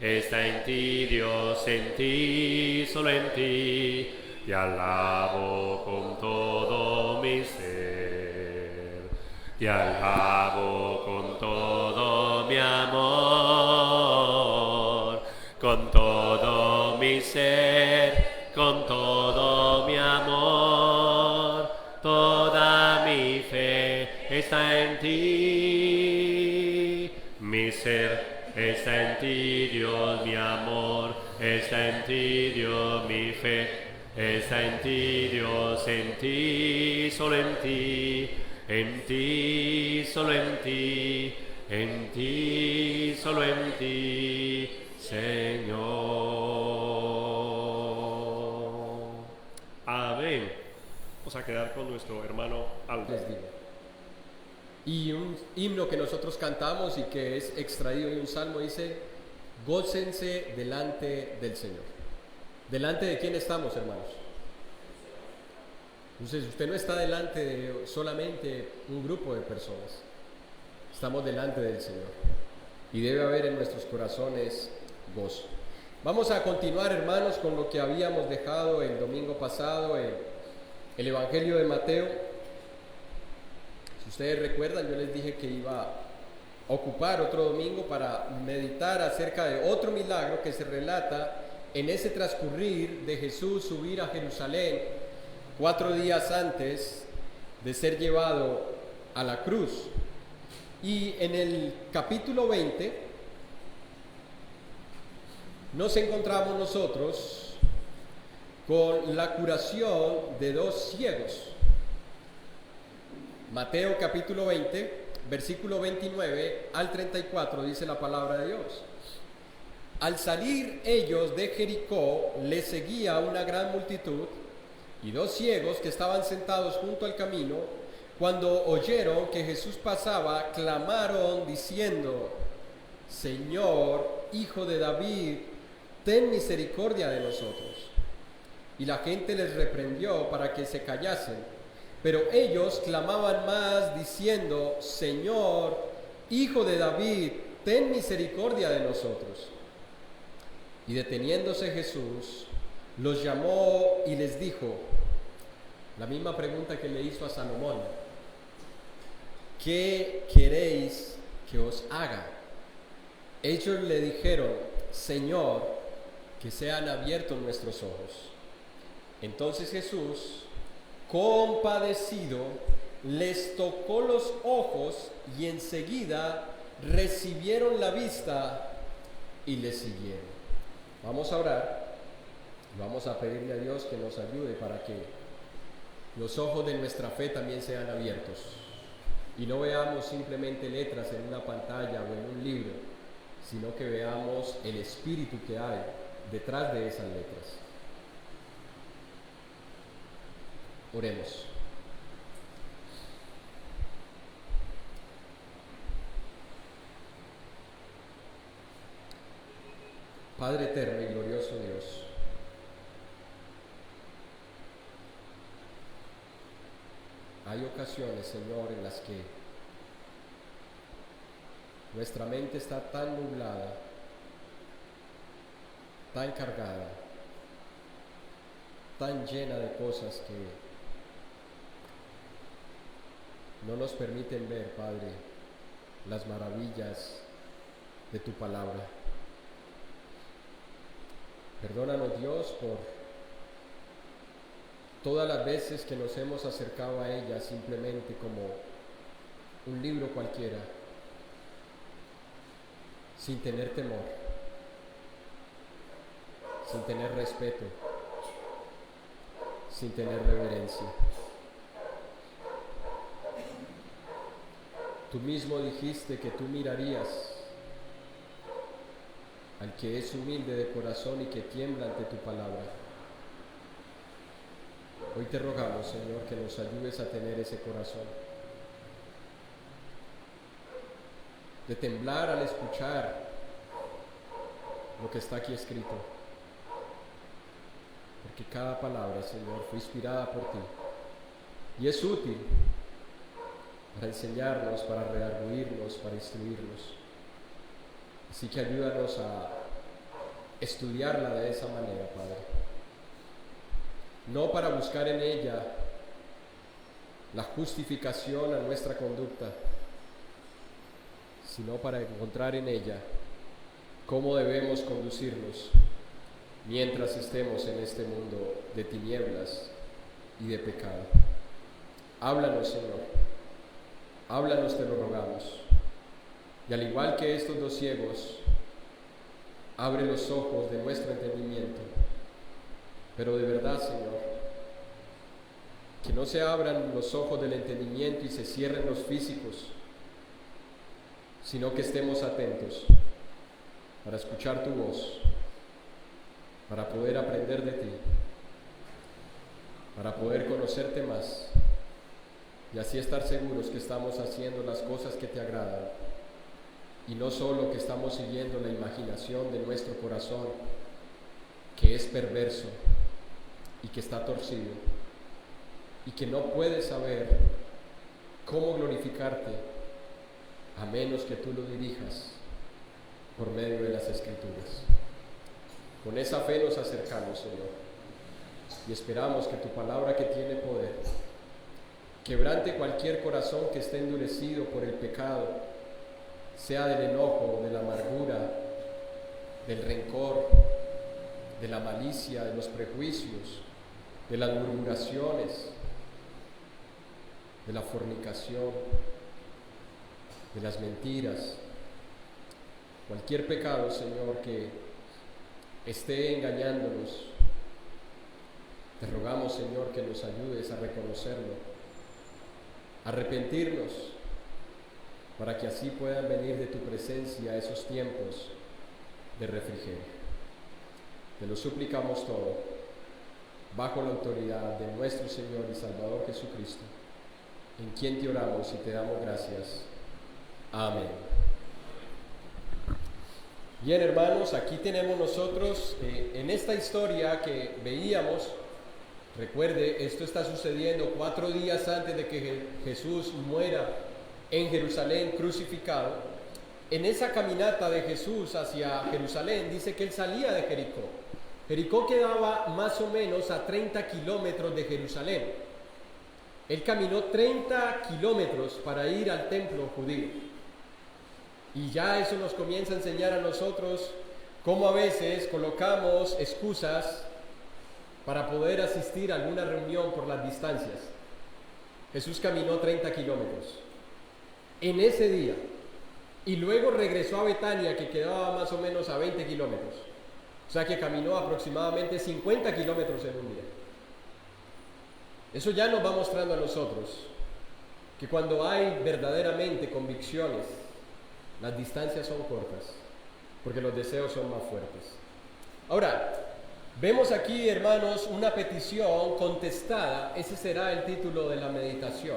Está en ti, Dios, en ti, solo en ti, te alabo con todo mi ser. Te alabo con todo mi amor, con todo mi ser, con todo mi amor, toda mi fe está en ti. Mi ser está en ti, Dios, mi amor está en ti, Dios, mi fe está en ti, Dios, en ti, solo en ti, solo en ti, solo en ti, Señor. Amén. Vamos a quedar con nuestro hermano Aldo. Les digo. Y un himno que nosotros cantamos y que es extraído de un salmo dice: gócense delante del Señor. ¿Delante de quién estamos, hermanos? Entonces usted no está delante de solamente un grupo de personas, estamos delante del Señor y debe haber en nuestros corazones gozo. Vamos a continuar, hermanos, con lo que habíamos dejado el domingo pasado en el Evangelio de Mateo. Si ustedes recuerdan, yo les dije que iba a ocupar otro domingo para meditar acerca de otro milagro que se relata en ese transcurrir de Jesús subir a Jerusalén 4 días antes de ser llevado a la cruz. Y en el capítulo 20 nos encontramos nosotros con la curación de 2 ciegos. Mateo capítulo 20, versículo 29 al 34 dice la palabra de Dios. Al salir ellos de Jericó, les seguía una gran multitud, y 2 ciegos que estaban sentados junto al camino, cuando oyeron que Jesús pasaba, clamaron diciendo: Señor, Hijo de David, ten misericordia de nosotros. Y la gente les reprendió para que se callasen, pero ellos clamaban más diciendo: Señor, Hijo de David, ten misericordia de nosotros. Y deteniéndose Jesús, los llamó y les dijo la misma pregunta que le hizo a Salomón: ¿qué queréis que os haga? Ellos le dijeron: Señor, que sean abiertos nuestros ojos. Entonces Jesús, compadecido, les tocó los ojos y enseguida recibieron la vista y le siguieron. Vamos a orar y vamos a pedirle a Dios que nos ayude para que los ojos de nuestra fe también sean abiertos y no veamos simplemente letras en una pantalla o en un libro, sino que veamos el espíritu que hay detrás de esas letras. Oremos. Padre eterno y glorioso Dios, hay ocasiones, Señor, en las que nuestra mente está tan nublada, tan cargada, tan llena de cosas que no nos permiten ver, Padre, las maravillas de tu palabra. Perdónanos, Dios, por todas las veces que nos hemos acercado a ella simplemente como un libro cualquiera, sin tener temor, sin tener respeto, sin tener reverencia. Tú mismo dijiste que tú mirarías al que es humilde de corazón y que tiembla ante tu palabra. Hoy te rogamos, Señor, que nos ayudes a tener ese corazón, de temblar al escuchar lo que está aquí escrito, porque cada palabra, Señor, fue inspirada por ti y es útil para enseñarnos, para redarguirnos, para instruirnos. Así que ayúdanos a estudiarla de esa manera, Padre. No para buscar en ella la justificación a nuestra conducta, sino para encontrar en ella cómo debemos conducirnos mientras estemos en este mundo de tinieblas y de pecado. Háblanos, Señor. Háblanos, te lo rogamos. Y al igual que estos dos ciegos, abre los ojos de nuestro entendimiento. Pero de verdad, Señor, que no se abran los ojos del entendimiento y se cierren los físicos, sino que estemos atentos para escuchar tu voz, para poder aprender de ti, para poder conocerte más y así estar seguros que estamos haciendo las cosas que te agradan y no solo que estamos siguiendo la imaginación de nuestro corazón, que es perverso y que está torcido y que no puede saber cómo glorificarte a menos que tú lo dirijas por medio de las Escrituras. Con esa fe nos acercamos, Señor, y esperamos que tu palabra, que tiene poder, quebrante cualquier corazón que esté endurecido por el pecado, sea del enojo, de la amargura, del rencor, de la malicia, de los prejuicios, de las murmuraciones, de la fornicación, de las mentiras, cualquier pecado, Señor, que esté engañándonos. Te rogamos, Señor, que nos ayudes a reconocerlo, a arrepentirnos, para que así puedan venir de tu presencia esos tiempos de refrigerio. Te lo suplicamos todo, bajo la autoridad de nuestro Señor y Salvador Jesucristo, en quien te oramos y te damos gracias. Amén. Bien, hermanos, aquí tenemos nosotros en esta historia que veíamos. Recuerde, esto está sucediendo 4 días antes de que Jesús muera en Jerusalén crucificado. En esa caminata de Jesús hacia Jerusalén dice que él salía de Jericó. Jericó quedaba más o menos a 30 kilómetros de Jerusalén. Él caminó 30 kilómetros para ir al templo judío. Y ya eso nos comienza a enseñar a nosotros cómo a veces colocamos excusas para poder asistir a alguna reunión por las distancias. Jesús caminó 30 kilómetros en ese día y luego regresó a Betania, que quedaba más o menos a 20 kilómetros. O sea que caminó aproximadamente 50 kilómetros en un día. Eso ya nos va mostrando a nosotros que cuando hay verdaderamente convicciones, las distancias son cortas, porque los deseos son más fuertes. Ahora, vemos aquí, hermanos, una petición contestada. Ese será el título de la meditación.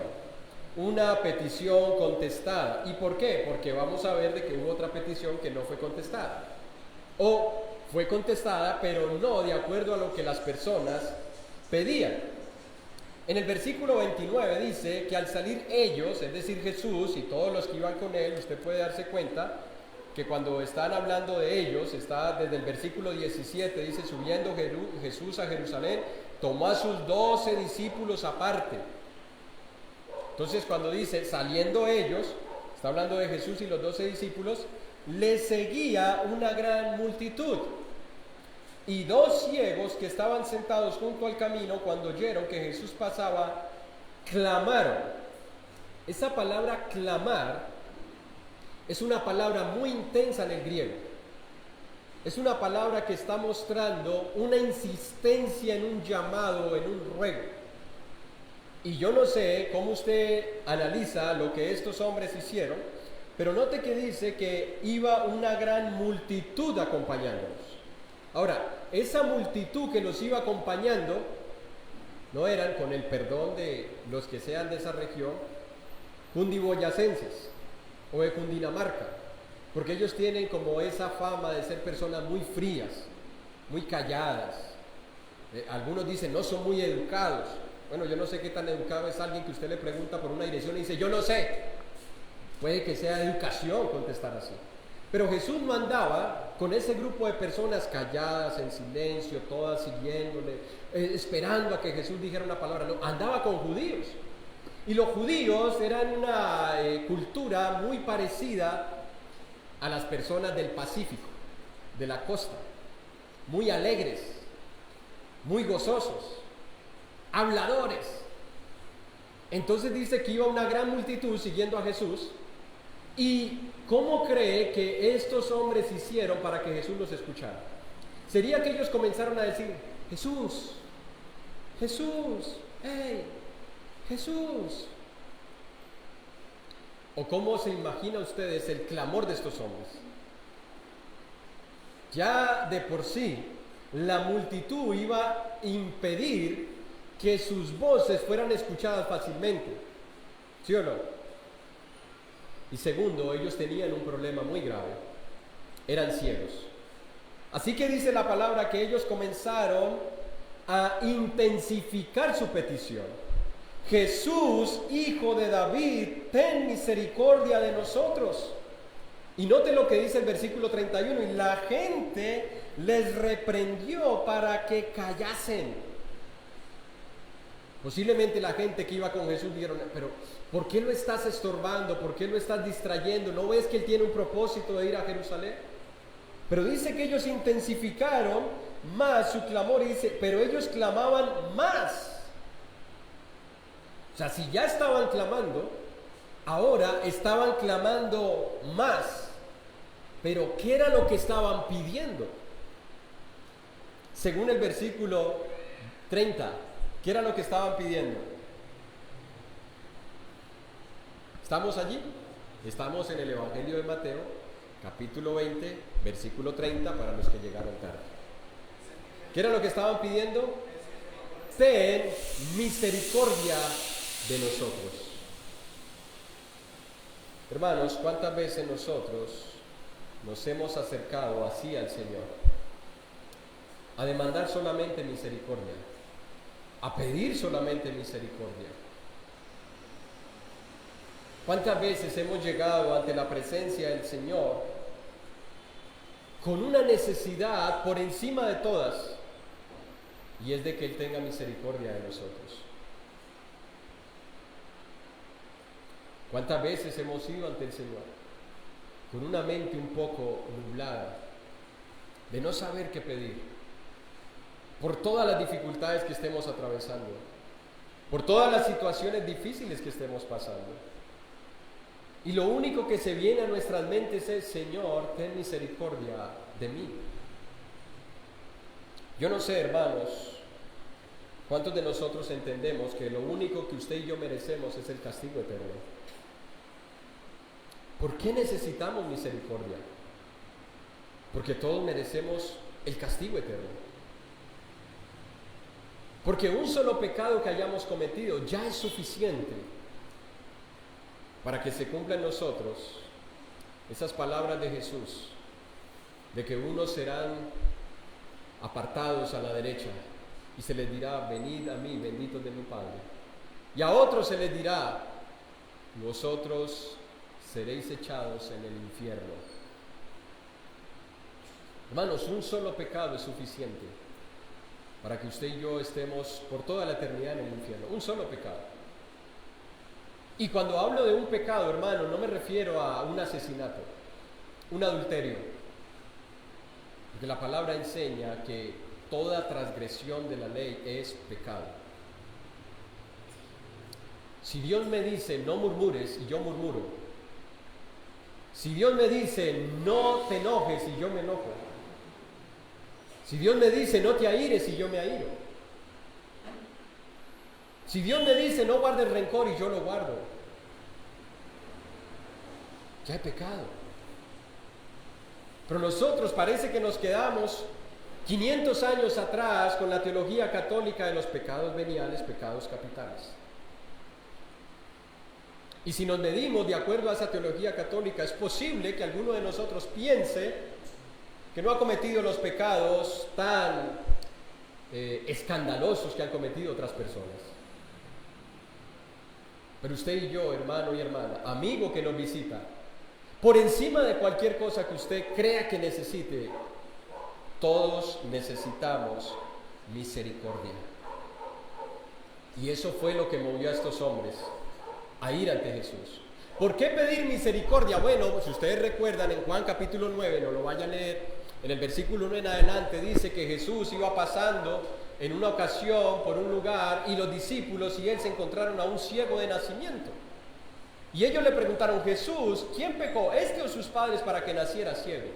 Una petición contestada. ¿Y por qué? Porque vamos a ver de que hubo otra petición que no fue contestada. O fue contestada, pero no de acuerdo a lo que las personas pedían. En el versículo 29 dice que al salir ellos, es decir, Jesús y todos los que iban con él, usted puede darse cuenta que cuando están hablando de ellos, está desde el versículo 17, dice, subiendo Jesús a Jerusalén, tomó a sus 12 discípulos aparte. Entonces cuando dice saliendo ellos, está hablando de Jesús y los 12 discípulos, le seguía una gran multitud. Y 2 ciegos que estaban sentados junto al camino, cuando oyeron que Jesús pasaba, clamaron. Esa palabra clamar es una palabra muy intensa en el griego. Es una palabra que está mostrando una insistencia en un llamado, en un ruego. Y yo no sé cómo usted analiza lo que estos hombres hicieron, pero note que dice que iba una gran multitud acompañándolos. Ahora, esa multitud que los iba acompañando no eran, con el perdón de los que sean de esa región, cundiboyacenses o de Cundinamarca, porque ellos tienen como esa fama de ser personas muy frías, muy calladas. Algunos dicen no son muy educados. Bueno, yo no sé qué tan educado es alguien que usted le pregunta por una dirección y dice yo no sé. Puede que sea educación contestar así. Pero Jesús no andaba con ese grupo de personas calladas, en silencio, todas siguiéndole, esperando a que Jesús dijera una palabra. No, andaba con judíos. Y los judíos eran una cultura muy parecida a las personas del Pacífico, de la costa. Muy alegres, muy gozosos, habladores. Entonces dice que iba una gran multitud siguiendo a Jesús. ¿Y cómo cree que estos hombres hicieron para que Jesús los escuchara? Sería que ellos comenzaron a decir: Jesús, Jesús, hey, Jesús. ¿O cómo se imagina ustedes el clamor de estos hombres? Ya de por sí, la multitud iba a impedir que sus voces fueran escuchadas fácilmente. ¿Sí o no? Y segundo, ellos tenían un problema muy grave. Eran ciegos. Así que dice la palabra que ellos comenzaron a intensificar su petición. Jesús, hijo de David, ten misericordia de nosotros. Y note lo que dice el versículo 31. Y la gente les reprendió para que callasen. Posiblemente la gente que iba con Jesús dijeron: pero ¿por qué lo estás estorbando? ¿Por qué lo estás distrayendo? ¿No ves que él tiene un propósito de ir a Jerusalén? Pero dice que ellos intensificaron más su clamor, y dice, pero ellos clamaban más. O sea, si ya estaban clamando, ahora estaban clamando más. Pero ¿qué era lo que estaban pidiendo? Según el versículo 30, ¿qué era lo que estaban pidiendo? ¿Estamos allí? Estamos en el Evangelio de Mateo, capítulo 20, versículo 30, para los que llegaron tarde. ¿Qué era lo que estaban pidiendo? Ten misericordia de nosotros. Hermanos, ¿cuántas veces nosotros nos hemos acercado así al Señor? A demandar solamente misericordia, a pedir solamente misericordia. ¿Cuántas veces hemos llegado ante la presencia del Señor con una necesidad por encima de todas, y es de que Él tenga misericordia de nosotros? ¿Cuántas veces hemos ido ante el Señor con una mente un poco nublada, de no saber qué pedir, por todas las dificultades que estemos atravesando, por todas las situaciones difíciles que estemos pasando? Y lo único que se viene a nuestras mentes es: Señor, ten misericordia de mí. Yo no sé, hermanos, cuántos de nosotros entendemos que lo único que usted y yo merecemos es el castigo eterno. ¿Por qué necesitamos misericordia? Porque todos merecemos el castigo eterno. Porque un solo pecado que hayamos cometido ya es suficiente para que se cumpla en nosotros esas palabras de Jesús, de que unos serán apartados a la derecha y se les dirá: venid a mí, benditos de mi Padre. Y a otros se les dirá: vosotros seréis echados en el infierno. Hermanos, un solo pecado es suficiente para que usted y yo estemos por toda la eternidad en el infierno. Un solo pecado. Y cuando hablo de un pecado, hermano, no me refiero a un asesinato, un adulterio, porque la palabra enseña que toda transgresión de la ley es pecado. Si Dios me dice: no murmures, y yo murmuro. Si Dios me dice: no te enojes, y yo me enojo. Si Dios me dice: no te aires, y yo me airo. Si Dios me dice: no guardes rencor, y yo lo guardo, ya he pecado. Pero nosotros parece que nos quedamos 500 años atrás con la teología católica de los pecados veniales, pecados capitales. Y si nos medimos de acuerdo a esa teología católica, es posible que alguno de nosotros piense que no ha cometido los pecados tan escandalosos que han cometido otras personas. Pero usted y yo, hermano y hermana, amigo que nos visita, Por encima de cualquier cosa que usted crea que necesite, todos necesitamos misericordia. Y eso fue lo que movió a estos hombres a ir ante Jesús. ¿Por qué pedir misericordia? Bueno, si ustedes recuerdan, en Juan capítulo 9, no lo vaya a leer, en el versículo 1 en adelante dice que Jesús iba pasando en una ocasión por un lugar y los discípulos y él se encontraron a un ciego de nacimiento. Y ellos le preguntaron: Jesús, ¿quién pecó, este o sus padres, para que naciera ciego?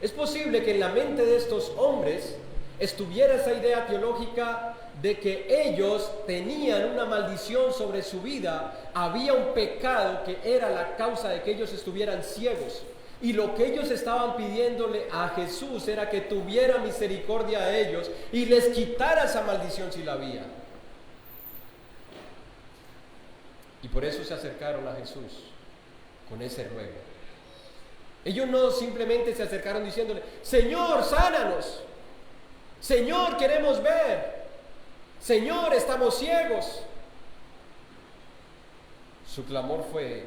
Es posible que en la mente de estos hombres estuviera esa idea teológica de que ellos tenían una maldición sobre su vida, había un pecado que era la causa de que ellos estuvieran ciegos. Y lo que ellos estaban pidiéndole a Jesús era que tuviera misericordia a ellos y les quitara esa maldición si la había. Y por eso se acercaron a Jesús con ese ruego. Ellos no simplemente se acercaron diciéndole: Señor, sánanos. Señor, queremos ver. Señor, estamos ciegos. Su clamor fue: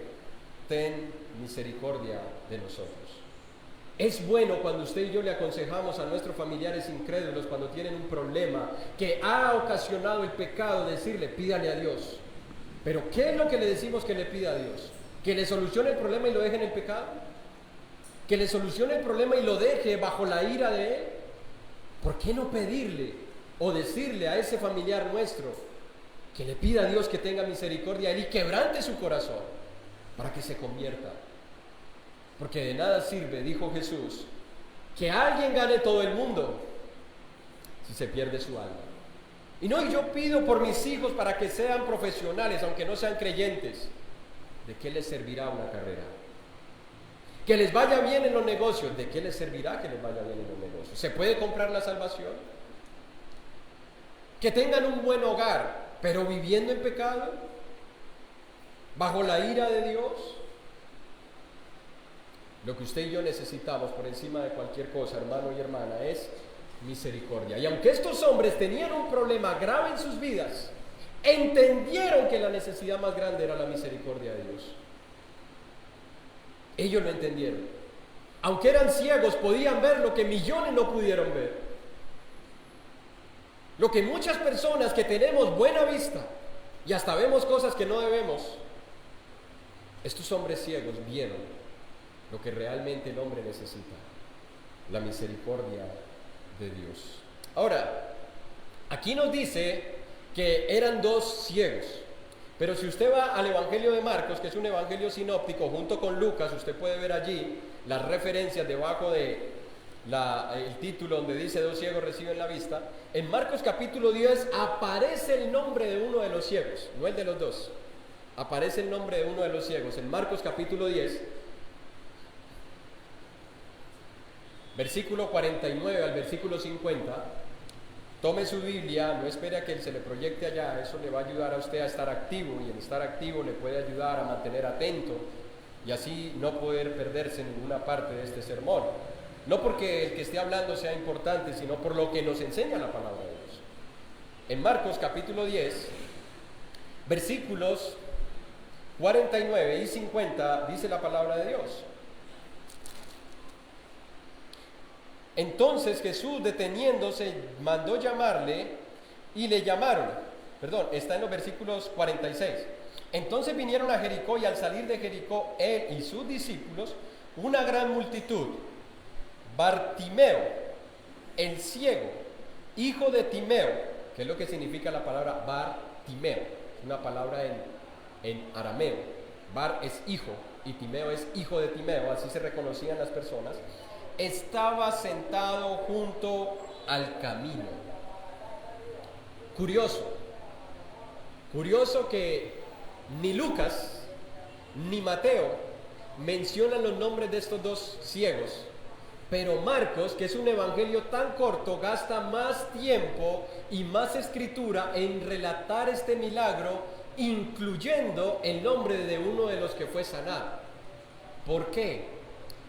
ten misericordia de nosotros. Es bueno cuando usted y yo le aconsejamos a nuestros familiares incrédulos cuando tienen un problema que ha ocasionado el pecado, decirle: pídale a Dios. Pero ¿qué es lo que le decimos que le pida a Dios? ¿Que le solucione el problema y lo deje en el pecado? ¿Que le solucione el problema y lo deje bajo la ira de Él? ¿Por qué no pedirle o decirle a ese familiar nuestro que le pida a Dios que tenga misericordia a Él y quebrante su corazón para que se convierta? Porque de nada sirve, dijo Jesús, que alguien gane todo el mundo si se pierde su alma. Y no, yo pido por mis hijos para que sean profesionales, aunque no sean creyentes. ¿De qué les servirá una carrera? Que les vaya bien en los negocios. ¿De qué les servirá que les vaya bien en los negocios? ¿Se puede comprar la salvación? Que tengan un buen hogar, pero viviendo en pecado, bajo la ira de Dios. Lo que usted y yo necesitamos por encima de cualquier cosa, hermano y hermana, es misericordia. Y aunque estos hombres tenían un problema grave en sus vidas, entendieron que la necesidad más grande era la misericordia de Dios. Ellos lo entendieron. Aunque eran ciegos, podían ver lo que millones no pudieron ver. Lo que muchas personas que tenemos buena vista y hasta vemos cosas que no debemos, estos hombres ciegos vieron lo que realmente el hombre necesita: la misericordia de Dios. Ahora, aquí nos dice que eran dos ciegos, pero si usted va al Evangelio de Marcos, que es un evangelio sinóptico, junto con Lucas, usted puede ver allí las referencias debajo de el título donde dice: dos ciegos reciben la vista. En Marcos capítulo 10 aparece el nombre de uno de los ciegos, no el de los dos. Aparece el nombre de uno de los ciegos en Marcos capítulo 10, versículo 49 al versículo 50. Tome su Biblia, no espere a que se le proyecte allá, eso le va a ayudar a usted a estar activo, y el estar activo le puede ayudar a mantener atento y así no poder perderse ninguna parte de este sermón. No porque el que esté hablando sea importante, sino por lo que nos enseña la palabra de Dios. En Marcos capítulo 10, versículos 49 y 50 dice la palabra de Dios: entonces Jesús, deteniéndose, mandó llamarle y le llamaron. Está en los versículos 46. Entonces vinieron a Jericó, y al salir de Jericó él y sus discípulos, una gran multitud. Bartimeo, el ciego, hijo de Timeo, que es lo que significa la palabra Bartimeo, una palabra en arameo. Bar es hijo y Timeo es hijo de Timeo, así se reconocían las personas. Estaba sentado junto al camino. Curioso que ni Lucas ni Mateo mencionan los nombres de estos dos ciegos, pero Marcos, que es un evangelio tan corto, gasta más tiempo y más escritura en relatar este milagro, incluyendo el nombre de uno de los que fue sanado. ¿Por qué?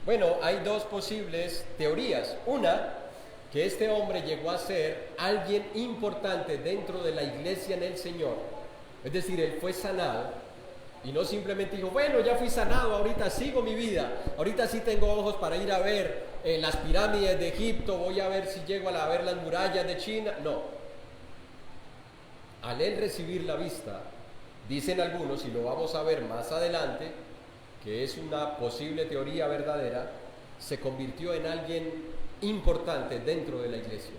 Bueno, hay dos posibles teorías. Una, que este hombre llegó a ser alguien importante dentro de la iglesia en el Señor. Es decir, él fue sanado Y no simplemente dijo, bueno, ya fui sanado, ahorita sigo mi vida, ahorita sí tengo ojos para ir a ver las pirámides de Egipto, voy a ver si llego a ver las murallas de China. No. Al él recibir la vista, dicen algunos, y lo vamos a ver más adelante, que es una posible teoría verdadera, se convirtió en alguien importante dentro de la iglesia.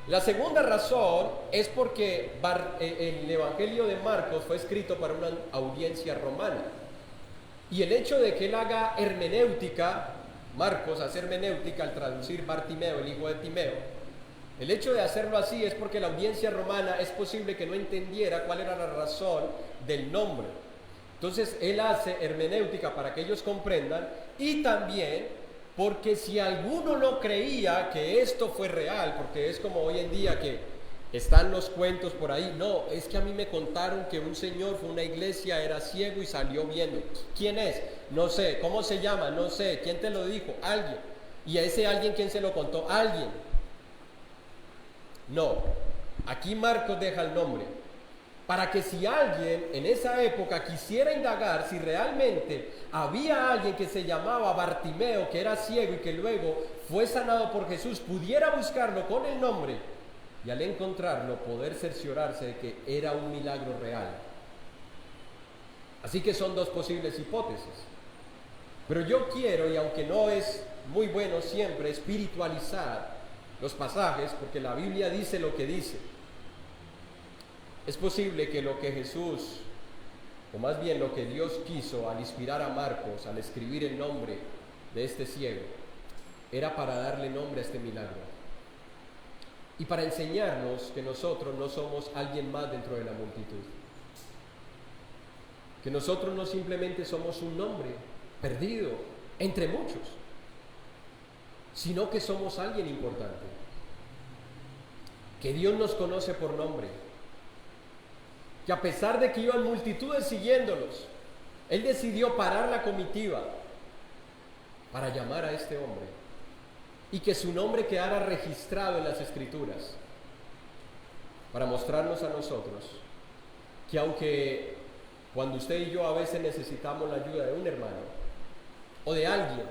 La segunda razón es porque el Evangelio de Marcos fue escrito para una audiencia romana. Y el hecho de que él haga hermenéutica, Marcos hace hermenéutica al traducir Bartimeo, el hijo de Timeo, el hecho de hacerlo así es porque la audiencia romana es posible que no entendiera cuál era la razón del nombre. Entonces él hace hermenéutica para que ellos comprendan, y también porque si alguno no creía que esto fue real, porque es como hoy en día que están los cuentos por ahí, no, es que a mí me contaron que un señor fue a una iglesia, era ciego y salió viendo. ¿Quién es? No sé. ¿Cómo se llama? No sé. ¿Quién te lo dijo? Alguien. ¿Y a ese alguien quién se lo contó? Alguien. No, aquí Marcos deja el nombre, para que si alguien en esa época quisiera indagar si realmente había alguien que se llamaba Bartimeo, que era ciego y que luego fue sanado por Jesús, pudiera buscarlo con el nombre y al encontrarlo poder cerciorarse de que era un milagro real. Así que son dos posibles hipótesis. Pero yo quiero, y aunque no es muy bueno siempre espiritualizar los pasajes, porque la Biblia dice lo que dice, es posible que lo que Jesús, o más bien lo que Dios quiso al inspirar a Marcos, al escribir el nombre de este ciego, era para darle nombre a este milagro y para enseñarnos que nosotros no somos alguien más dentro de la multitud, que nosotros no simplemente somos un nombre perdido entre muchos, sino que somos alguien importante, que Dios nos conoce por nombre, que a pesar de que iban multitudes siguiéndolos, Él decidió parar la comitiva para llamar a este hombre y que su nombre quedara registrado en las Escrituras, para mostrarnos a nosotros que aunque cuando usted y yo a veces necesitamos la ayuda de un hermano o de alguien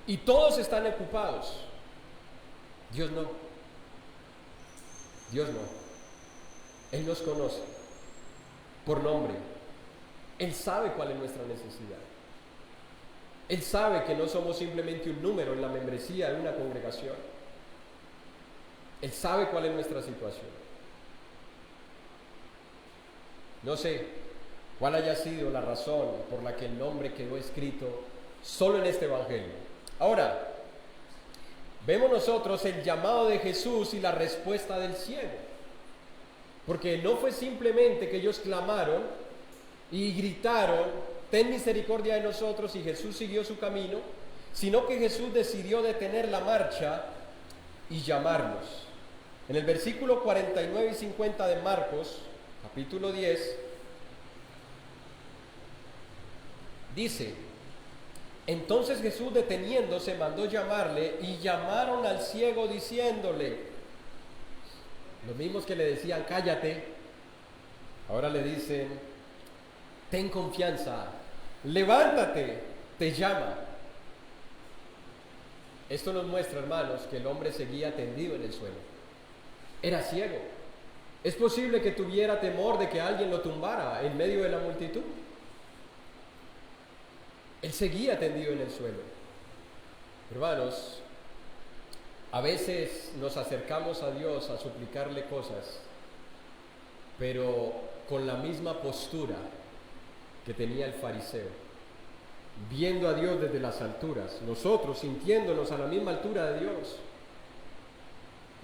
y todos están ocupados, Dios no. Dios no. Él nos conoce por nombre. Él sabe cuál es nuestra necesidad. Él sabe que no somos simplemente un número en la membresía de una congregación. Él sabe cuál es nuestra situación. No sé cuál haya sido la razón por la que el nombre quedó escrito solo en este evangelio. Ahora, vemos nosotros el llamado de Jesús y la respuesta del ciego. Porque no fue simplemente que ellos clamaron y gritaron, ten misericordia de nosotros, y Jesús siguió su camino, sino que Jesús decidió detener la marcha y llamarlos. En el versículo 49 y 50 de Marcos, capítulo 10, dice: entonces Jesús, deteniéndose, mandó llamarle, y llamaron al ciego diciéndole, los mismos que le decían cállate, ahora le dicen ten confianza, levántate, te llama. Esto nos muestra, hermanos, que el hombre seguía tendido en el suelo. Era ciego. Es posible que tuviera temor de que alguien lo tumbara en medio de la multitud. Él seguía tendido en el suelo. Hermanos, a veces nos acercamos a Dios a suplicarle cosas, pero con la misma postura que tenía el fariseo, viendo a Dios desde las alturas, nosotros sintiéndonos a la misma altura de Dios.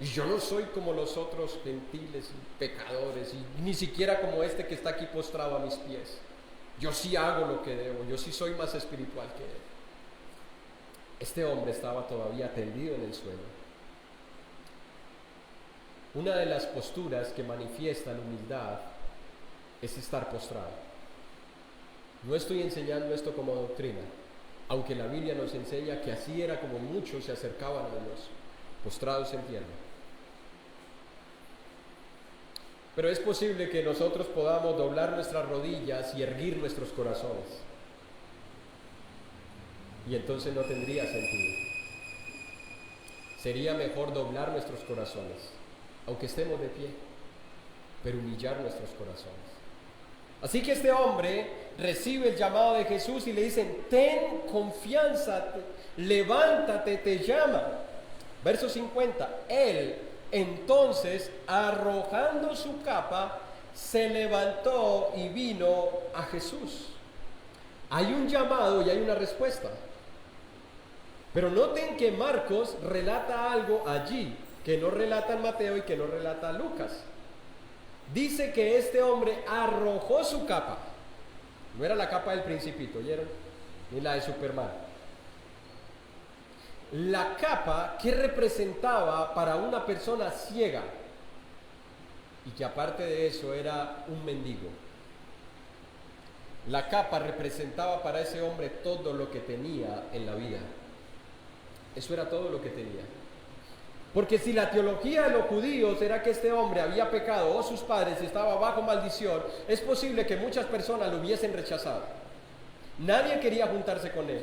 Y yo no soy como los otros gentiles y pecadores, y ni siquiera como este que está aquí postrado a mis pies. Yo sí hago lo que debo, yo sí soy más espiritual que él. Este hombre estaba todavía tendido en el suelo. Una de las posturas que manifiestan humildad es estar postrado. No estoy enseñando esto como doctrina, aunque la Biblia nos enseña que así era como muchos se acercaban a Dios, postrados en tierra. Pero es posible que nosotros podamos doblar nuestras rodillas y erguir nuestros corazones. Y entonces no tendría sentido. Sería mejor doblar nuestros corazones, aunque estemos de pie, pero humillar nuestros corazones. Así que este hombre recibe el llamado de Jesús y le dicen: ten confianza, levántate, te llama. Verso 50, él entonces, arrojando su capa, se levantó y vino a Jesús. Hay un llamado y hay una respuesta. Pero noten que Marcos relata algo allí que no relata Mateo y que no relata Lucas. Dice que este hombre arrojó su capa. No era la capa del Principito, ¿oyeron? Ni la de Superman. La capa que representaba para una persona ciega y que aparte de eso era un mendigo. La capa representaba para ese hombre todo lo que tenía en la vida. Eso era todo lo que tenía. Porque si la teología de los judíos era que este hombre había pecado o sus padres estaba bajo maldición, es posible que muchas personas lo hubiesen rechazado. Nadie quería juntarse con él,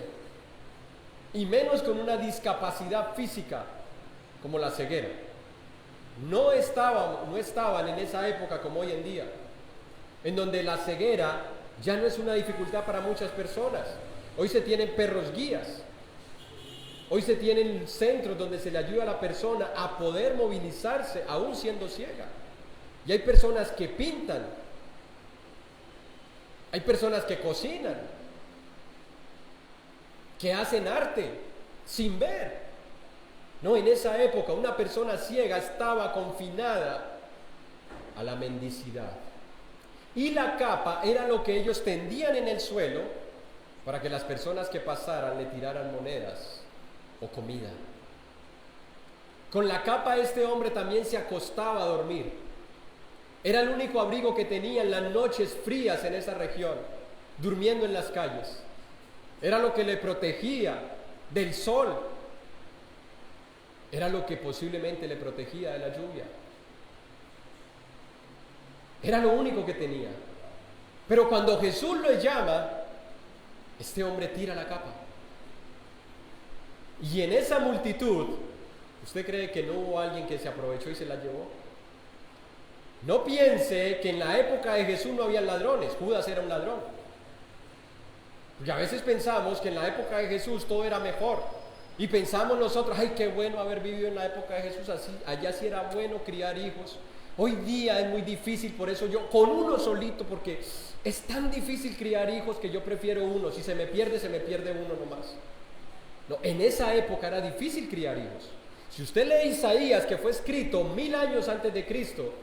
y menos con una discapacidad física como la ceguera. No estaban en esa época como hoy en día, en donde la ceguera ya no es una dificultad para muchas personas. Hoy se tienen perros guías. Hoy se tienen centros donde se le ayuda a la persona a poder movilizarse aún siendo ciega. Y hay personas que pintan. Hay personas que cocinan. Que hacen arte sin ver. No, en esa época una persona ciega estaba confinada a la mendicidad. Y la capa era lo que ellos tendían en el suelo para que las personas que pasaran le tiraran monedas o comida. Con la capa este hombre también se acostaba a dormir. Era el único abrigo que tenía en las noches frías en esa región, durmiendo en las calles. Era lo que le protegía del sol. Era lo que posiblemente le protegía de la lluvia. Era lo único que tenía. Pero cuando Jesús lo llama, este hombre tira la capa. Y en esa multitud, ¿usted cree que no hubo alguien que se aprovechó y se la llevó? No piense que en la época de Jesús no había ladrones. Judas era un ladrón. Porque a veces pensamos que en la época de Jesús todo era mejor. Y pensamos nosotros: ay, qué bueno haber vivido en la época de Jesús así. Allá sí era bueno criar hijos. Hoy día es muy difícil, por eso yo con uno solito, porque es tan difícil criar hijos que yo prefiero uno. Si se me pierde uno nomás. No, en esa época era difícil criar hijos. Si usted lee Isaías, que fue escrito 1000 años antes de Cristo,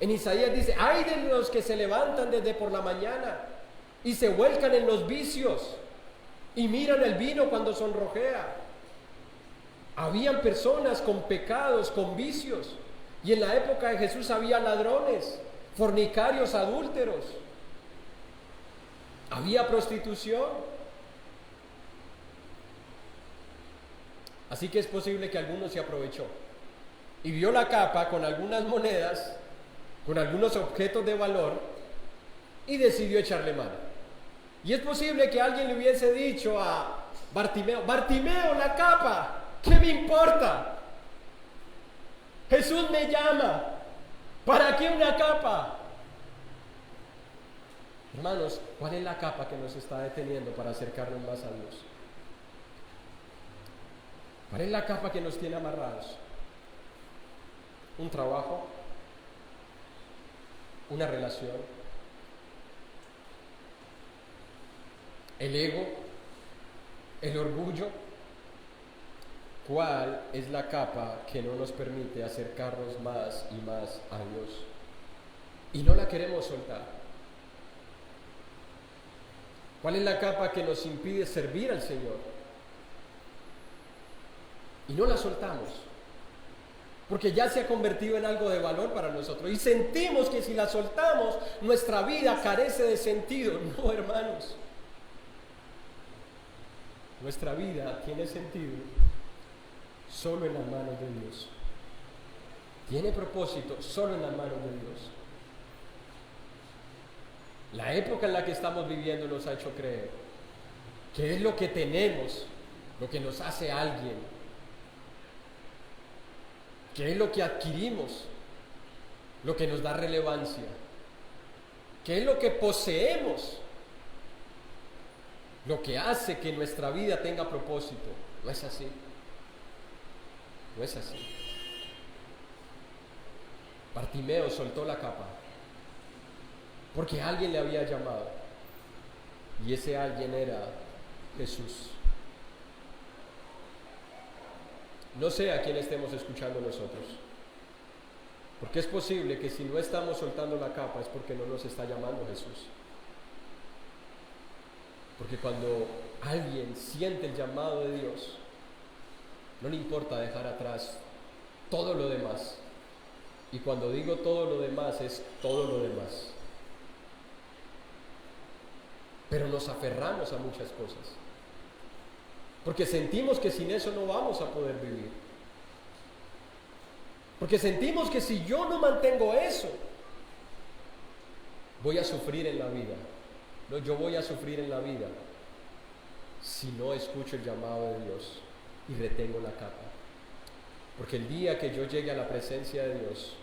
en Isaías dice: ay de los que se levantan desde por la mañana y se vuelcan en los vicios y miran el vino cuando sonrojea. Habían personas con pecados, con vicios, y en la época de Jesús había ladrones, fornicarios, adúlteros, había prostitución. Así que es posible que alguno se aprovechó y vio la capa con algunas monedas, con algunos objetos de valor, y decidió echarle mano. Y es posible que alguien le hubiese dicho a Bartimeo: Bartimeo, la capa, ¿qué me importa? Jesús me llama, ¿para qué una capa? Hermanos, ¿cuál es la capa que nos está deteniendo para acercarnos más a Dios? ¿Cuál es la capa que nos tiene amarrados? ¿Un trabajo? ¿Una relación? ¿El ego? ¿El orgullo? ¿Cuál es la capa que no nos permite acercarnos más y más a Dios? Y no la queremos soltar. ¿Cuál es la capa que nos impide servir al Señor? Y no la soltamos, porque ya se ha convertido en algo de valor para nosotros. Y sentimos que si la soltamos, nuestra vida carece de sentido. No, hermanos. Nuestra vida tiene sentido solo en las manos de Dios. Tiene propósito solo en las manos de Dios. La época en la que estamos viviendo nos ha hecho creer que es lo que tenemos, lo que nos hace alguien, que es lo que adquirimos, lo que nos da relevancia, que es lo que poseemos, lo que hace que nuestra vida tenga propósito. No es así. No es así. Bartimeo soltó la capa porque alguien le había llamado, y ese alguien era Jesús. No sé a quién estemos escuchando nosotros, porque es posible que si no estamos soltando la capa es porque no nos está llamando Jesús. Porque cuando alguien siente el llamado de Dios, no le importa dejar atrás todo lo demás. Y cuando digo todo lo demás, es todo lo demás. Pero nos aferramos a muchas cosas, porque sentimos que sin eso no vamos a poder vivir. Porque sentimos que si yo no mantengo eso, voy a sufrir en la vida. No, yo voy a sufrir en la vida si no escucho el llamado de Dios y retengo la capa. Porque el día que yo llegue a la presencia de Dios,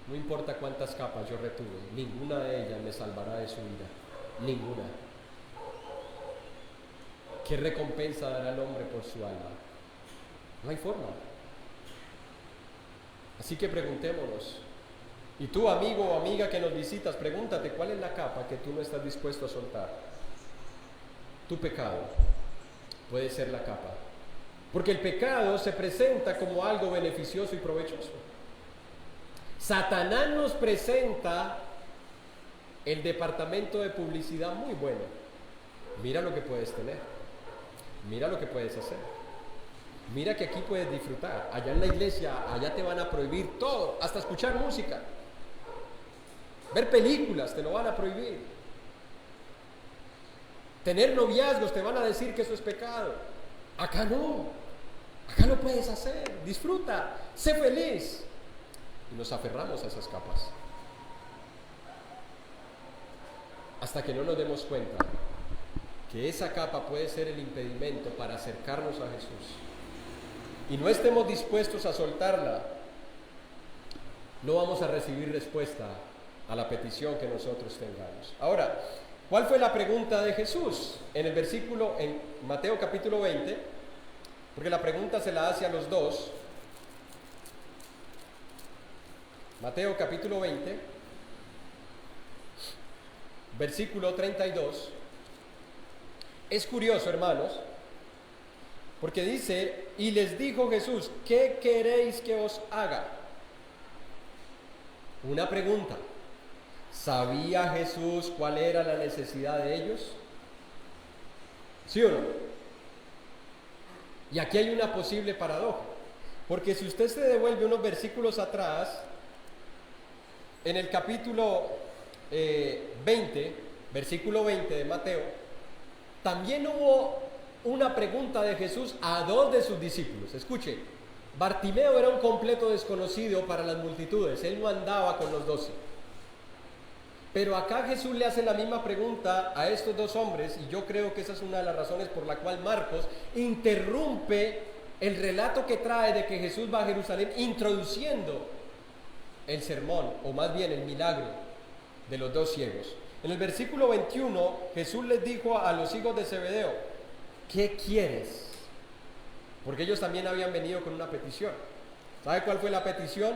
no importa cuántas capas yo retuve, ninguna de ellas me salvará de su vida. Ninguna. ¿Qué recompensa dará el hombre por su alma? No hay forma. Así que preguntémonos. Y tú, amigo o amiga que nos visitas, pregúntate cuál es la capa que tú no estás dispuesto a soltar. Tu pecado puede ser la capa. Porque el pecado se presenta como algo beneficioso y provechoso. Satanás nos presenta el departamento de publicidad muy bueno. Mira lo que puedes tener. Mira lo que puedes hacer. Mira que aquí puedes disfrutar. Allá en la iglesia, allá te van a prohibir todo, hasta escuchar música. Ver películas te lo van a prohibir. Tener noviazgos te van a decir que eso es pecado. Acá no. Acá lo puedes hacer. Disfruta. Sé feliz. Y nos aferramos a esas capas. Hasta que no nos demos cuenta que esa capa puede ser el impedimento para acercarnos a Jesús. Y no estemos dispuestos a soltarla, no vamos a recibir respuesta a la petición que nosotros tengamos. Ahora, ¿cuál fue la pregunta de Jesús? En Mateo capítulo 20, porque la pregunta se la hace a los dos. Mateo capítulo 20, versículo 32. Es curioso, hermanos, porque dice, y les dijo Jesús, ¿qué queréis que os haga? Una pregunta. ¿Sabía Jesús cuál era la necesidad de ellos? ¿Sí o no? Y aquí hay una posible paradoja, porque si usted se devuelve unos versículos atrás, en el capítulo 20, versículo 20 de Mateo, también hubo una pregunta de Jesús a dos de sus discípulos. Escuche, Bartimeo era un completo desconocido para las multitudes, él no andaba con los 12. Pero acá Jesús le hace la misma pregunta a estos dos hombres, y yo creo que esa es una de las razones por la cual Marcos interrumpe el relato que trae de que Jesús va a Jerusalén, introduciendo el sermón, o más bien el milagro de los dos ciegos. En el versículo 21, Jesús les dijo a los hijos de Zebedeo, ¿qué quieres? Porque ellos también habían venido con una petición. ¿Sabe cuál fue la petición?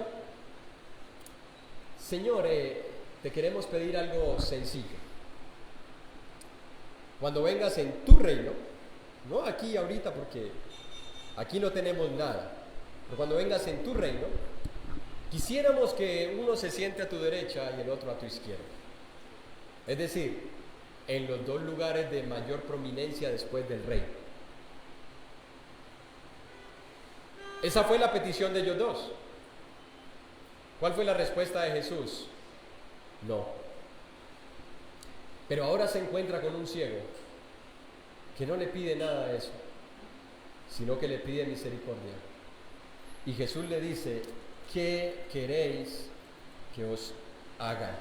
Señor, te queremos pedir algo sencillo. Cuando vengas en tu reino, no aquí ahorita porque aquí no tenemos nada, pero cuando vengas en tu reino, quisiéramos que uno se siente a tu derecha y el otro a tu izquierda. Es decir, en los dos lugares de mayor prominencia después del rey. Esa fue la petición de ellos dos. ¿Cuál fue la respuesta de Jesús? No. Pero ahora se encuentra con un ciego que no le pide nada de eso, sino que le pide misericordia. Y Jesús le dice, ¿qué queréis que os haga?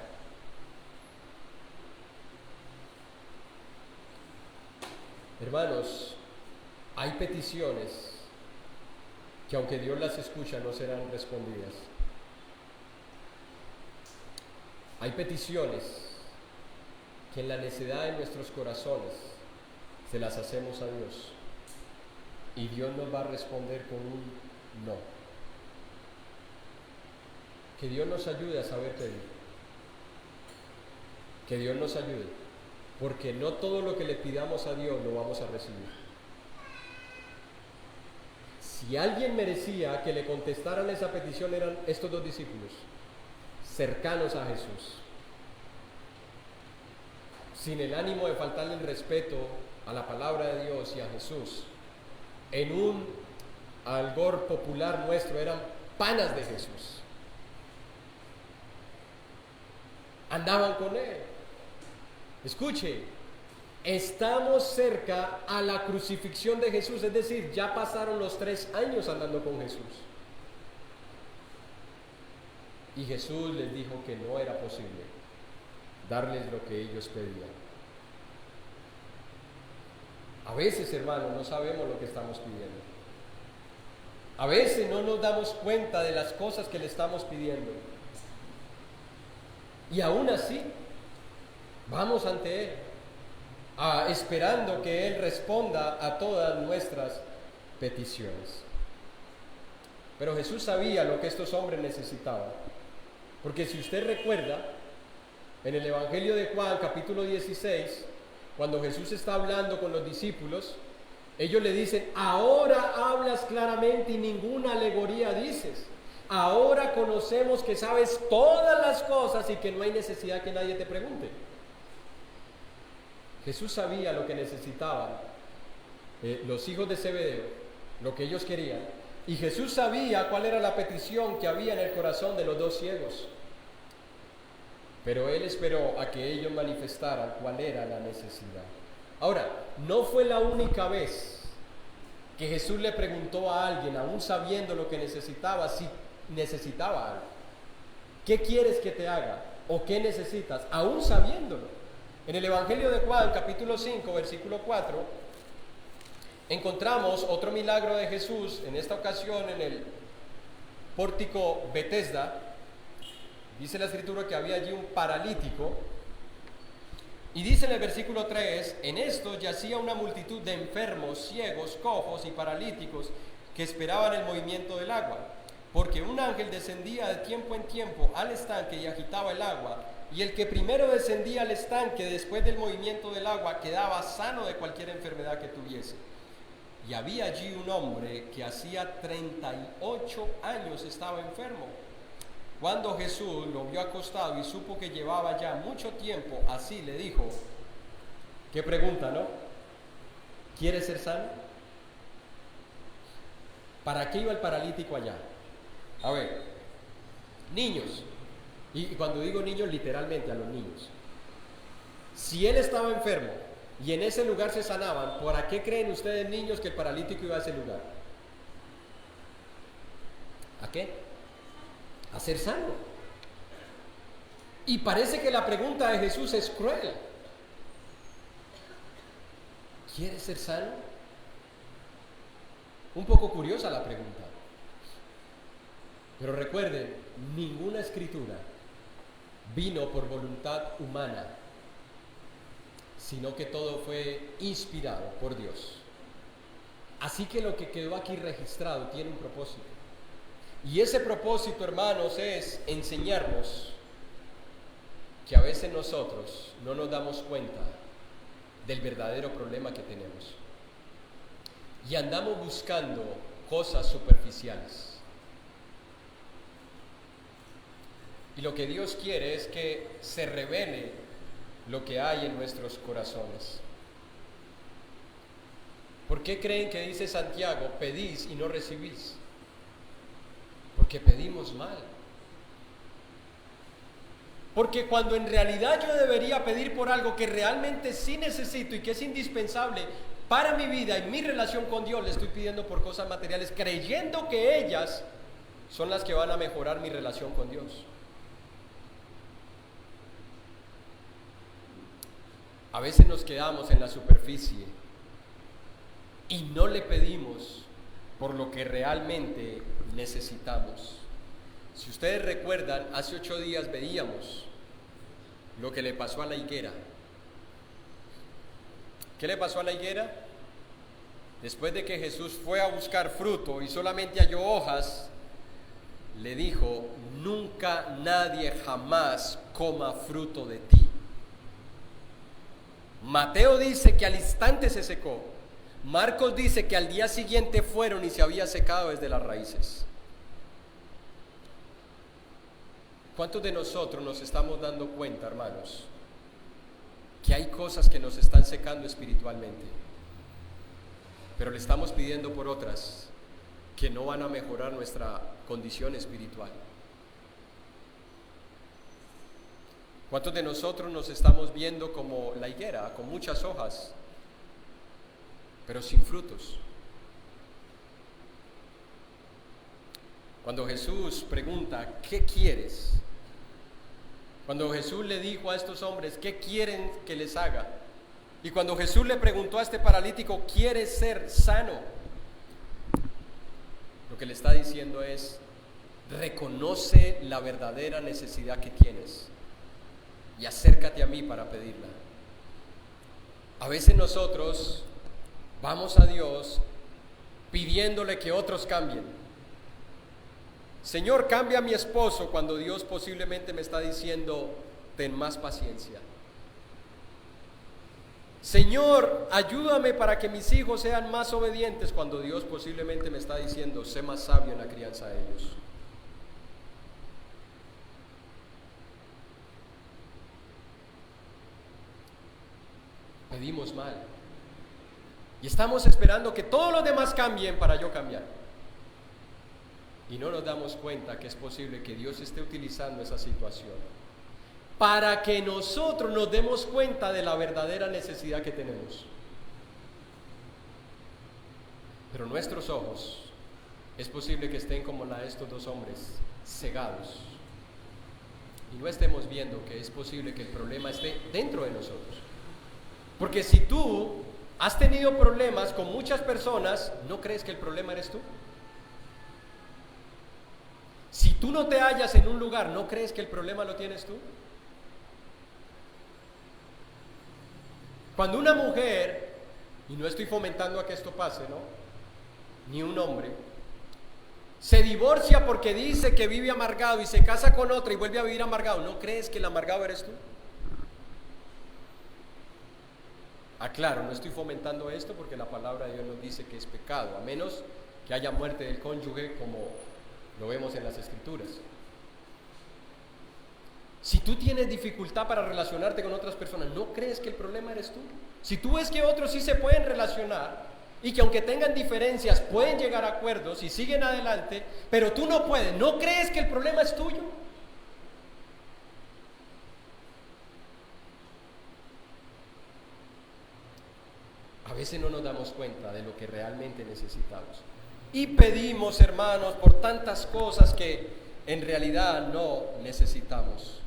Hermanos, hay peticiones que aunque Dios las escucha no serán respondidas. Hay peticiones que en la necedad de nuestros corazones se las hacemos a Dios y Dios nos va a responder con un no. Que Dios nos ayude a saber pedir. Que Dios nos ayude, porque no todo lo que le pidamos a Dios lo vamos a recibir. Si alguien merecía que le contestaran esa petición eran estos dos discípulos, cercanos a Jesús, sin el ánimo de faltarle el respeto a la palabra de Dios y a Jesús. En un algor popular nuestro eran panas de Jesús. Andaban con Él. Escuche, estamos cerca a la crucifixión de Jesús, es decir, ya pasaron los 3 años andando con Jesús. Y Jesús les dijo que no era posible darles lo que ellos pedían. A veces, hermanos, no sabemos lo que estamos pidiendo. A veces no nos damos cuenta de las cosas que le estamos pidiendo. Y aún así, vamos ante Él, esperando que Él responda a todas nuestras peticiones. Pero Jesús sabía lo que estos hombres necesitaban. Porque si usted recuerda, en el Evangelio de Juan, capítulo 16, cuando Jesús está hablando con los discípulos, ellos le dicen: ahora hablas claramente y ninguna alegoría dices. Ahora conocemos que sabes todas las cosas y que no hay necesidad que nadie te pregunte. Jesús sabía lo que necesitaban los hijos de Zebedeo, lo que ellos querían, y Jesús sabía cuál era la petición que había en el corazón de los 2 ciegos. Pero Él esperó a que ellos manifestaran cuál era la necesidad. Ahora, no fue la única vez que Jesús le preguntó a alguien, aún sabiendo lo que necesitaba, si necesitaba algo. ¿Qué quieres que te haga? ¿O qué necesitas? Aún sabiéndolo. En el Evangelio de Juan, capítulo 5, versículo 4, encontramos otro milagro de Jesús, en esta ocasión en el pórtico Betesda. Dice la Escritura que había allí un paralítico, y dice en el versículo 3: en esto yacía una multitud de enfermos, ciegos, cojos y paralíticos que esperaban el movimiento del agua, porque un ángel descendía de tiempo en tiempo al estanque y agitaba el agua, y el que primero descendía al estanque después del movimiento del agua quedaba sano de cualquier enfermedad que tuviese. Y había allí un hombre que hacía 38 años estaba enfermo. Cuando Jesús lo vio acostado y supo que llevaba ya mucho tiempo así, le dijo, qué pregunta, ¿no? ¿Quieres ser sano? ¿Para qué iba el paralítico allá? A ver, niños, y cuando digo niños, literalmente a los niños. Si él estaba enfermo y en ese lugar se sanaban, ¿para qué creen ustedes, niños, que el paralítico iba a ese lugar? ¿A qué? A ser sano. Y parece que la pregunta de Jesús es cruel. ¿Quieres ser sano? Un poco curiosa la pregunta. Pero recuerden, ninguna escritura vino por voluntad humana, sino que todo fue inspirado por Dios. Así que lo que quedó aquí registrado tiene un propósito. Y ese propósito, hermanos, es enseñarnos que a veces nosotros no nos damos cuenta del verdadero problema que tenemos. Y andamos buscando cosas superficiales. Y lo que Dios quiere es que se revele lo que hay en nuestros corazones. ¿Por qué creen que dice Santiago, pedís y no recibís? Porque pedimos mal. Porque cuando en realidad yo debería pedir por algo que realmente sí necesito y que es indispensable para mi vida y mi relación con Dios, le estoy pidiendo por cosas materiales, creyendo que ellas son las que van a mejorar mi relación con Dios. A veces nos quedamos en la superficie y no le pedimos por lo que realmente necesitamos. Si ustedes recuerdan, hace 8 días veíamos lo que le pasó a la higuera. ¿Qué le pasó a la higuera? Después de que Jesús fue a buscar fruto y solamente halló hojas, le dijo: nunca nadie jamás coma fruto de ti. Mateo dice que al instante se secó. Marcos dice que al día siguiente fueron y se había secado desde las raíces. ¿Cuántos de nosotros nos estamos dando cuenta, hermanos, que hay cosas que nos están secando espiritualmente, pero le estamos pidiendo por otras que no van a mejorar nuestra condición espiritual? ¿Cuántos de nosotros nos estamos viendo como la higuera, con muchas hojas, pero sin frutos? Cuando Jesús pregunta: ¿qué quieres? Cuando Jesús le dijo a estos hombres: ¿qué quieren que les haga? Y cuando Jesús le preguntó a este paralítico: ¿quieres ser sano? Lo que le está diciendo es: reconoce la verdadera necesidad que tienes y acércate a mí para pedirla. A veces nosotros vamos a Dios pidiéndole que otros cambien. Señor, cambia a mi esposo, cuando Dios posiblemente me está diciendo: ten más paciencia. Señor, ayúdame para que mis hijos sean más obedientes, cuando Dios posiblemente me está diciendo: sé más sabio en la crianza de ellos. Pedimos mal y estamos esperando que todos los demás cambien para yo cambiar, y no nos damos cuenta que es posible que Dios esté utilizando esa situación para que nosotros nos demos cuenta de la verdadera necesidad que tenemos. Pero nuestros ojos es posible que estén como la de estos dos hombres, cegados, y no estemos viendo que es posible que el problema esté dentro de nosotros. Porque si tú has tenido problemas con muchas personas, ¿no crees que el problema eres tú? Si tú no te hallas en un lugar, ¿no crees que el problema lo tienes tú? Cuando una mujer, y no estoy fomentando a que esto pase, ¿no?, ni un hombre, se divorcia porque dice que vive amargado y se casa con otra y vuelve a vivir amargado, ¿no crees que el amargado eres tú? Claro, no estoy fomentando esto porque la palabra de Dios nos dice que es pecado, a menos que haya muerte del cónyuge, como lo vemos en las Escrituras. Si tú tienes dificultad para relacionarte con otras personas, ¿no crees que el problema eres tú? Si tú ves que otros sí se pueden relacionar y que aunque tengan diferencias pueden llegar a acuerdos y siguen adelante, pero tú no puedes, ¿no crees que el problema es tuyo? A veces no nos damos cuenta de lo que realmente necesitamos y pedimos, hermanos, por tantas cosas que en realidad no necesitamos.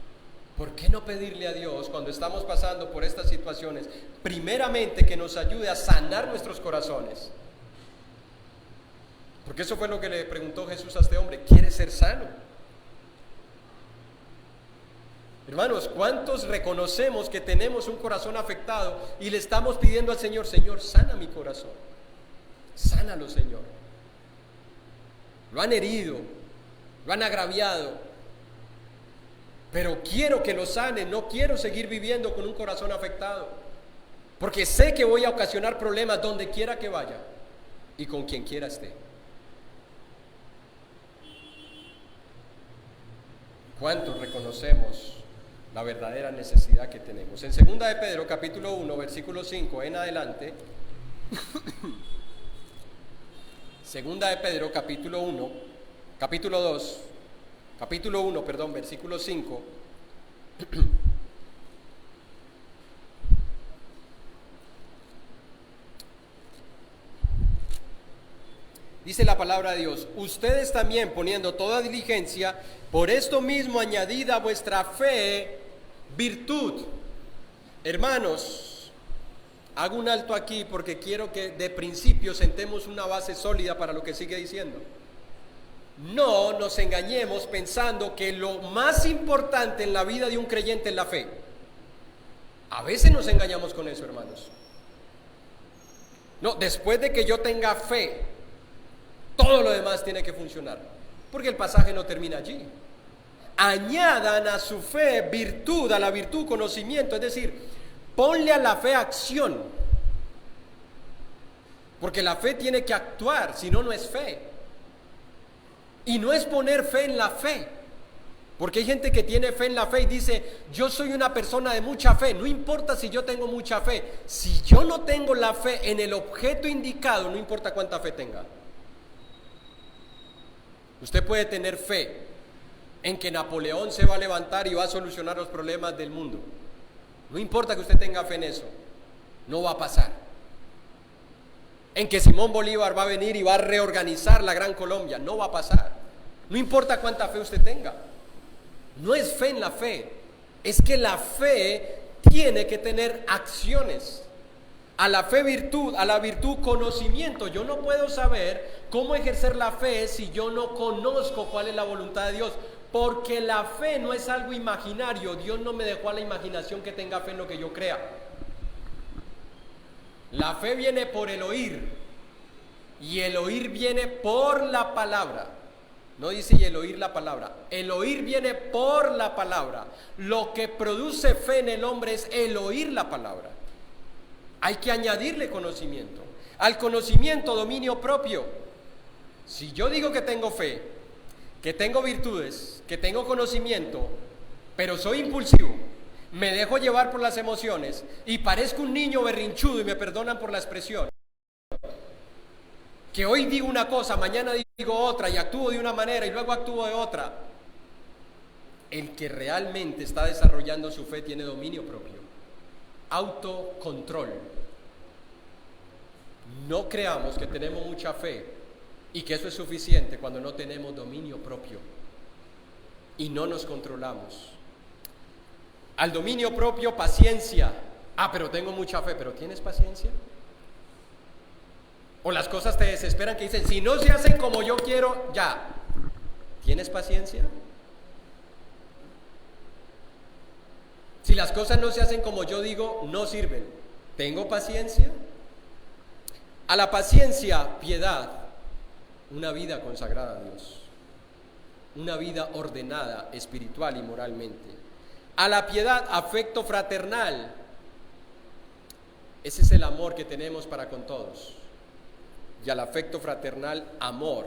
¿Por qué no pedirle a Dios cuando estamos pasando por estas situaciones, primeramente, que nos ayude a sanar nuestros corazones? Porque eso fue lo que le preguntó Jesús a este hombre: ¿quieres ser sano? Hermanos, ¿cuántos reconocemos que tenemos un corazón afectado y le estamos pidiendo al Señor: Señor, sana mi corazón, sánalo, Señor? Lo han herido, lo han agraviado, pero quiero que lo sane, no quiero seguir viviendo con un corazón afectado, porque sé que voy a ocasionar problemas donde quiera que vaya y con quien quiera esté. ¿Cuántos reconocemos la verdadera necesidad que tenemos? En 2 de Pedro, capítulo 1, versículo 5 en adelante, 2 de Pedro, capítulo 1, capítulo 1, versículo 5. Dice la palabra de Dios: ustedes también, poniendo toda diligencia, por esto mismo añadida a vuestra fe virtud. Hermanos, Hago un alto aquí porque quiero que de principio sentemos una base sólida para lo que sigue diciendo. No nos engañemos pensando que lo más importante en la vida de un creyente es la fe. A veces nos engañamos con eso, hermanos. No, después de que yo tenga fe, todo lo demás tiene que funcionar, porque el pasaje no termina allí. Añadan a su fe virtud, a la virtud conocimiento, es decir, ponle a la fe acción, porque la fe tiene que actuar, si no, no es fe. Y no es poner fe en la fe, porque hay gente que tiene fe en la fe y dice, yo soy una persona de mucha fe, no importa si yo tengo mucha fe, si yo no tengo la fe en el objeto indicado, no importa cuánta fe tenga. Usted puede tener fe en que Napoleón se va a levantar y va a solucionar los problemas del mundo. No importa que usted tenga fe en eso, no va a pasar. En que Simón Bolívar va a venir y va a reorganizar la Gran Colombia, no va a pasar. No importa cuánta fe usted tenga. No es fe en la fe, es que la fe tiene que tener acciones. A la fe virtud, a la virtud conocimiento. Yo no puedo saber cómo ejercer la fe si yo no conozco cuál es la voluntad de Dios, porque la fe no es algo imaginario. Dios no me dejó a la imaginación que tenga fe en lo que yo crea. La fe viene por el oír, y el oír viene por la palabra. No dice y el oír la palabra, el oír viene por la palabra. Lo que produce fe en el hombre es el oír la palabra. Hay que añadirle conocimiento. Al conocimiento, dominio propio. Si yo digo que tengo fe, que tengo virtudes, que tengo conocimiento, pero soy impulsivo, me dejo llevar por las emociones y parezco un niño berrinchudo, y me perdonan por la expresión, que hoy digo una cosa, mañana digo otra, y actúo de una manera y luego actúo de otra. El que realmente está desarrollando su fe tiene dominio propio, autocontrol. No creamos que tenemos mucha fe y que eso es suficiente cuando no tenemos dominio propio y no nos controlamos. Al dominio propio, paciencia. Pero tengo mucha fe, pero ¿tienes paciencia? O las cosas te desesperan, que dicen, si no se hacen como yo quiero, ya. ¿Tienes paciencia? Si las cosas no se hacen como yo digo, no sirven. ¿Tengo paciencia? A la paciencia, piedad, una vida consagrada a Dios, una vida ordenada espiritual y moralmente. A la piedad, afecto fraternal. Ese es el amor que tenemos para con todos. Y al afecto fraternal, amor.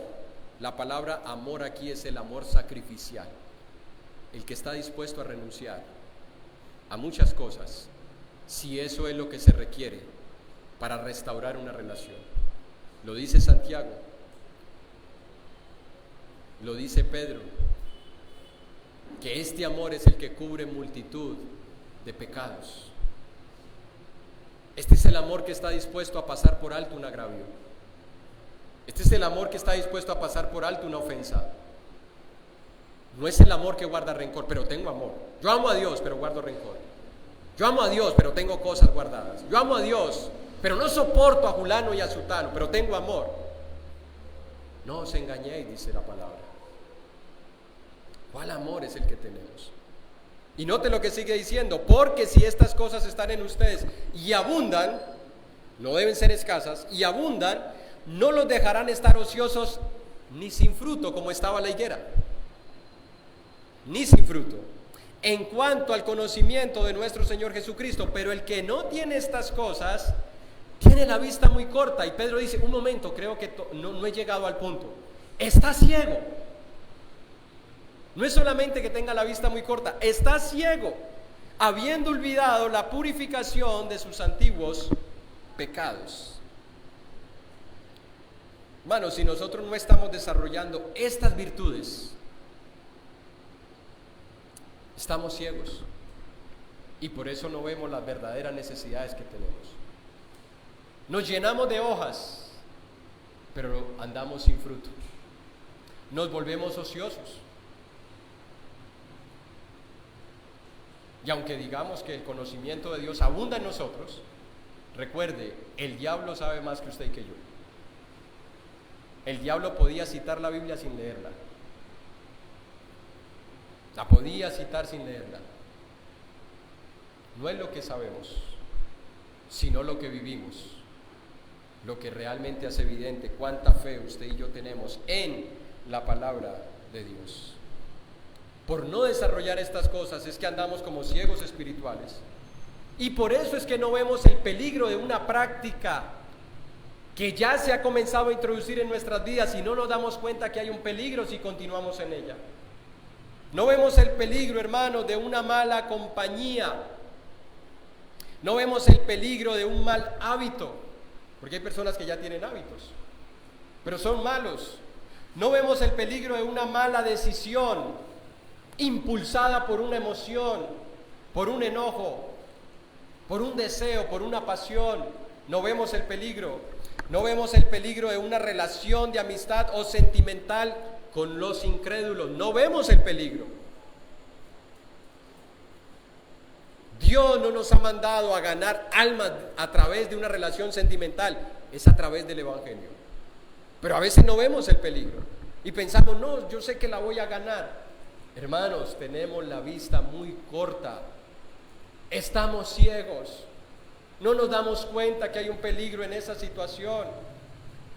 La palabra amor aquí es el amor sacrificial, el que está dispuesto a renunciar a muchas cosas, si eso es lo que se requiere para restaurar una relación. Lo dice Santiago, lo dice Pedro, que este amor es el que cubre multitud de pecados. Este es el amor que está dispuesto a pasar por alto un agravio. Este es el amor que está dispuesto a pasar por alto una ofensa. No es el amor que guarda rencor, pero tengo amor. Yo amo a Dios, pero guardo rencor. Yo amo a Dios, pero tengo cosas guardadas. Yo amo a Dios, pero no soporto a fulano y a sutano, pero tengo amor. No os engañéis, dice la palabra. ¿Cuál amor es el que tenemos? Y note lo que sigue diciendo, porque si estas cosas están en ustedes y abundan, no deben ser escasas, y abundan, no los dejarán estar ociosos ni sin fruto, como estaba la higuera, ni sin fruto, en cuanto al conocimiento de nuestro Señor Jesucristo. Pero el que no tiene estas cosas, tiene la vista muy corta. Y Pedro dice, un momento, creo que no he llegado al punto. Está ciego. No es solamente que tenga la vista muy corta, está ciego, habiendo olvidado la purificación de sus antiguos pecados. Hermanos, si nosotros no estamos desarrollando estas virtudes, estamos ciegos y por eso no vemos las verdaderas necesidades que tenemos. Nos llenamos de hojas, pero andamos sin fruto. Nos volvemos ociosos. Y aunque digamos que el conocimiento de Dios abunda en nosotros, Recuerde, el diablo sabe más que usted y que yo. El diablo podía citar la Biblia sin leerla. La podía citar sin leerla. No es lo que sabemos, sino lo que vivimos, lo que realmente hace evidente cuánta fe usted y yo tenemos en la palabra de Dios. Por no desarrollar estas cosas es que andamos como ciegos espirituales, y por eso es que no vemos el peligro de una práctica que ya se ha comenzado a introducir en nuestras vidas y no nos damos cuenta que hay un peligro si continuamos en ella. No vemos el peligro, hermanos, de una mala compañía. No vemos el peligro de un mal hábito, porque hay personas que ya tienen hábitos, pero son malos. No vemos el peligro de una mala decisión, impulsada por una emoción, por un enojo, por un deseo, por una pasión. No vemos el peligro. No vemos el peligro de una relación de amistad o sentimental con los incrédulos. No vemos el peligro. Dios no nos ha mandado a ganar almas a través de una relación sentimental, es a través del Evangelio. Pero a veces no vemos el peligro y pensamos, no, yo sé que la voy a ganar. Hermanos, tenemos la vista muy corta, estamos ciegos, no nos damos cuenta que hay un peligro en esa situación.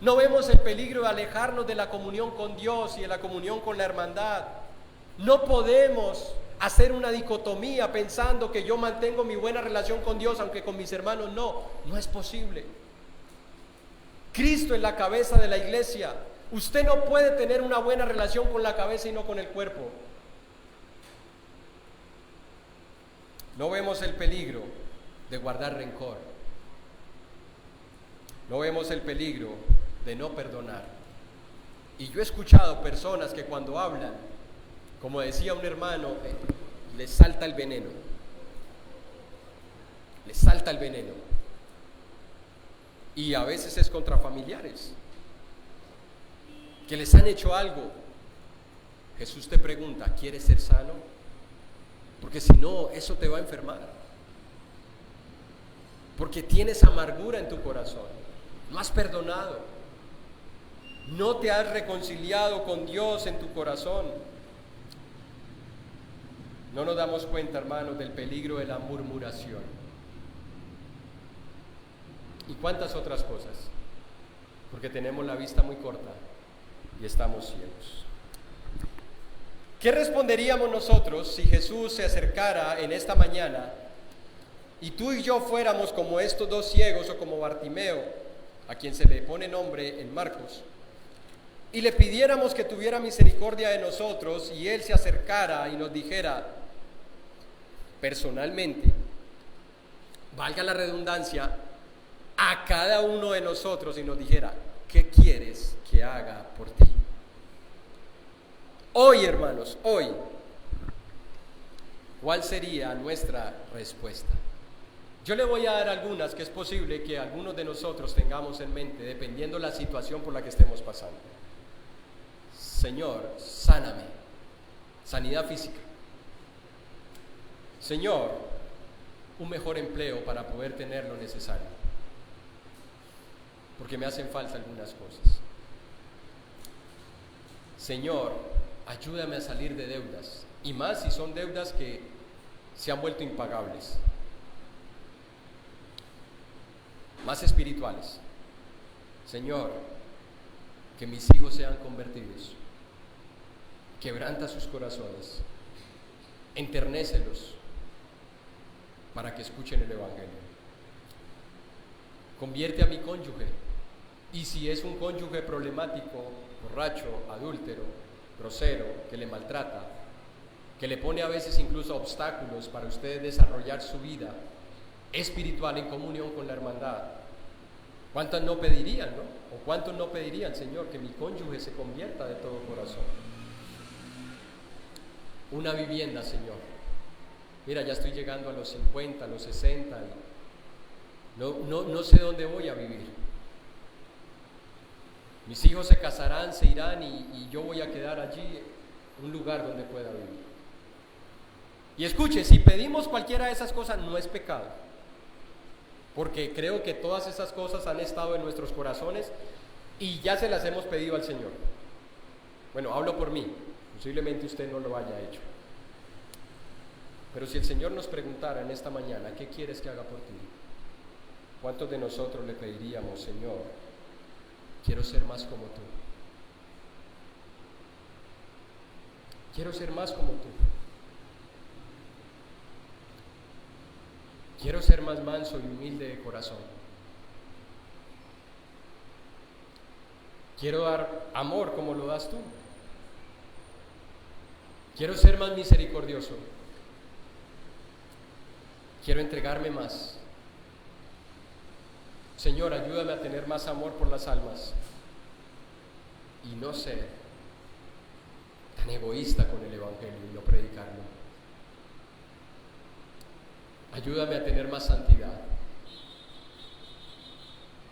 No vemos el peligro de alejarnos de la comunión con Dios y de la comunión con la hermandad. No podemos hacer una dicotomía pensando que yo mantengo mi buena relación con Dios aunque con mis hermanos no es posible. Cristo es la cabeza de la iglesia. Usted no puede tener una buena relación con la cabeza y no con el cuerpo. No vemos el peligro de guardar rencor. No vemos el peligro de no perdonar. Y yo he escuchado personas que cuando hablan, como decía un hermano, les salta el veneno. Les salta el veneno. Y a veces es contra familiares que les han hecho algo. Jesús te pregunta, ¿quieres ser sano? Porque si no, eso te va a enfermar. Porque tienes amargura en tu corazón. No has perdonado. No te has reconciliado con Dios en tu corazón. No nos damos cuenta, hermanos, del peligro de la murmuración. Y cuántas otras cosas. Porque tenemos la vista muy corta y estamos ciegos. ¿Qué responderíamos nosotros si Jesús se acercara en esta mañana y tú y yo fuéramos como estos dos ciegos o como Bartimeo, a quien se le pone nombre en Marcos, y le pidiéramos que tuviera misericordia de nosotros y Él se acercara y nos dijera personalmente, valga la redundancia, a cada uno de nosotros y nos dijera, ¿qué quieres que haga por ti? Hoy, hermanos, hoy, ¿cuál sería nuestra respuesta? Yo le voy a dar algunas que es posible que algunos de nosotros tengamos en mente, dependiendo la situación por la que estemos pasando. Señor, sáname. Sanidad física. Señor, un mejor empleo para poder tener lo necesario, porque me hacen falta algunas cosas. Señor, ayúdame a salir de deudas, y más si son deudas que se han vuelto impagables. Más espirituales. Señor, que mis hijos sean convertidos. Quebranta sus corazones. Enternécelos para que escuchen el Evangelio. Convierte a mi cónyuge. Y si es un cónyuge problemático, borracho, adúltero, grosero, que le maltrata, que le pone a veces incluso obstáculos para usted desarrollar su vida espiritual en comunión con la hermandad, ¿cuántos no pedirían, no? ¿O cuántos no pedirían, Señor, que mi cónyuge se convierta de todo corazón? Una vivienda, Señor. Mira, ya estoy llegando a los 50, a los 60 y no sé dónde voy a vivir. Mis hijos se casarán, se irán y yo voy a quedar allí, un lugar donde pueda vivir. Y escuche, si pedimos cualquiera de esas cosas no es pecado, porque creo que todas esas cosas han estado en nuestros corazones y ya se las hemos pedido al Señor. Bueno, hablo por mí, posiblemente usted no lo haya hecho. Pero si el Señor nos preguntara en esta mañana, ¿qué quieres que haga por ti? ¿Cuántos de nosotros le pediríamos, Señor, quiero ser más como tú? Quiero ser más como tú. Quiero ser más manso y humilde de corazón. Quiero dar amor como lo das tú. Quiero ser más misericordioso. Quiero entregarme más. Señor, ayúdame a tener más amor por las almas y no ser tan egoísta con el Evangelio y no predicarlo. Ayúdame a tener más santidad.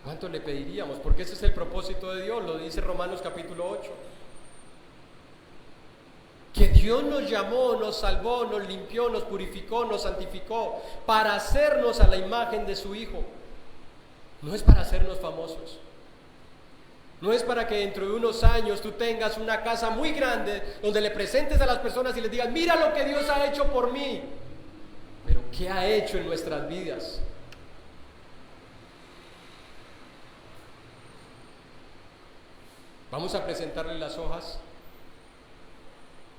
¿Cuánto le pediríamos? Porque ese es el propósito de Dios, lo dice Romanos capítulo 8. Que Dios nos llamó, nos salvó, nos limpió, nos purificó, nos santificó para hacernos a la imagen de su Hijo. No es para hacernos famosos. No es para que dentro de unos años tú tengas una casa muy grande donde le presentes a las personas y les digas, mira lo que Dios ha hecho por mí. Pero ¿qué ha hecho en nuestras vidas? Vamos a presentarle las hojas,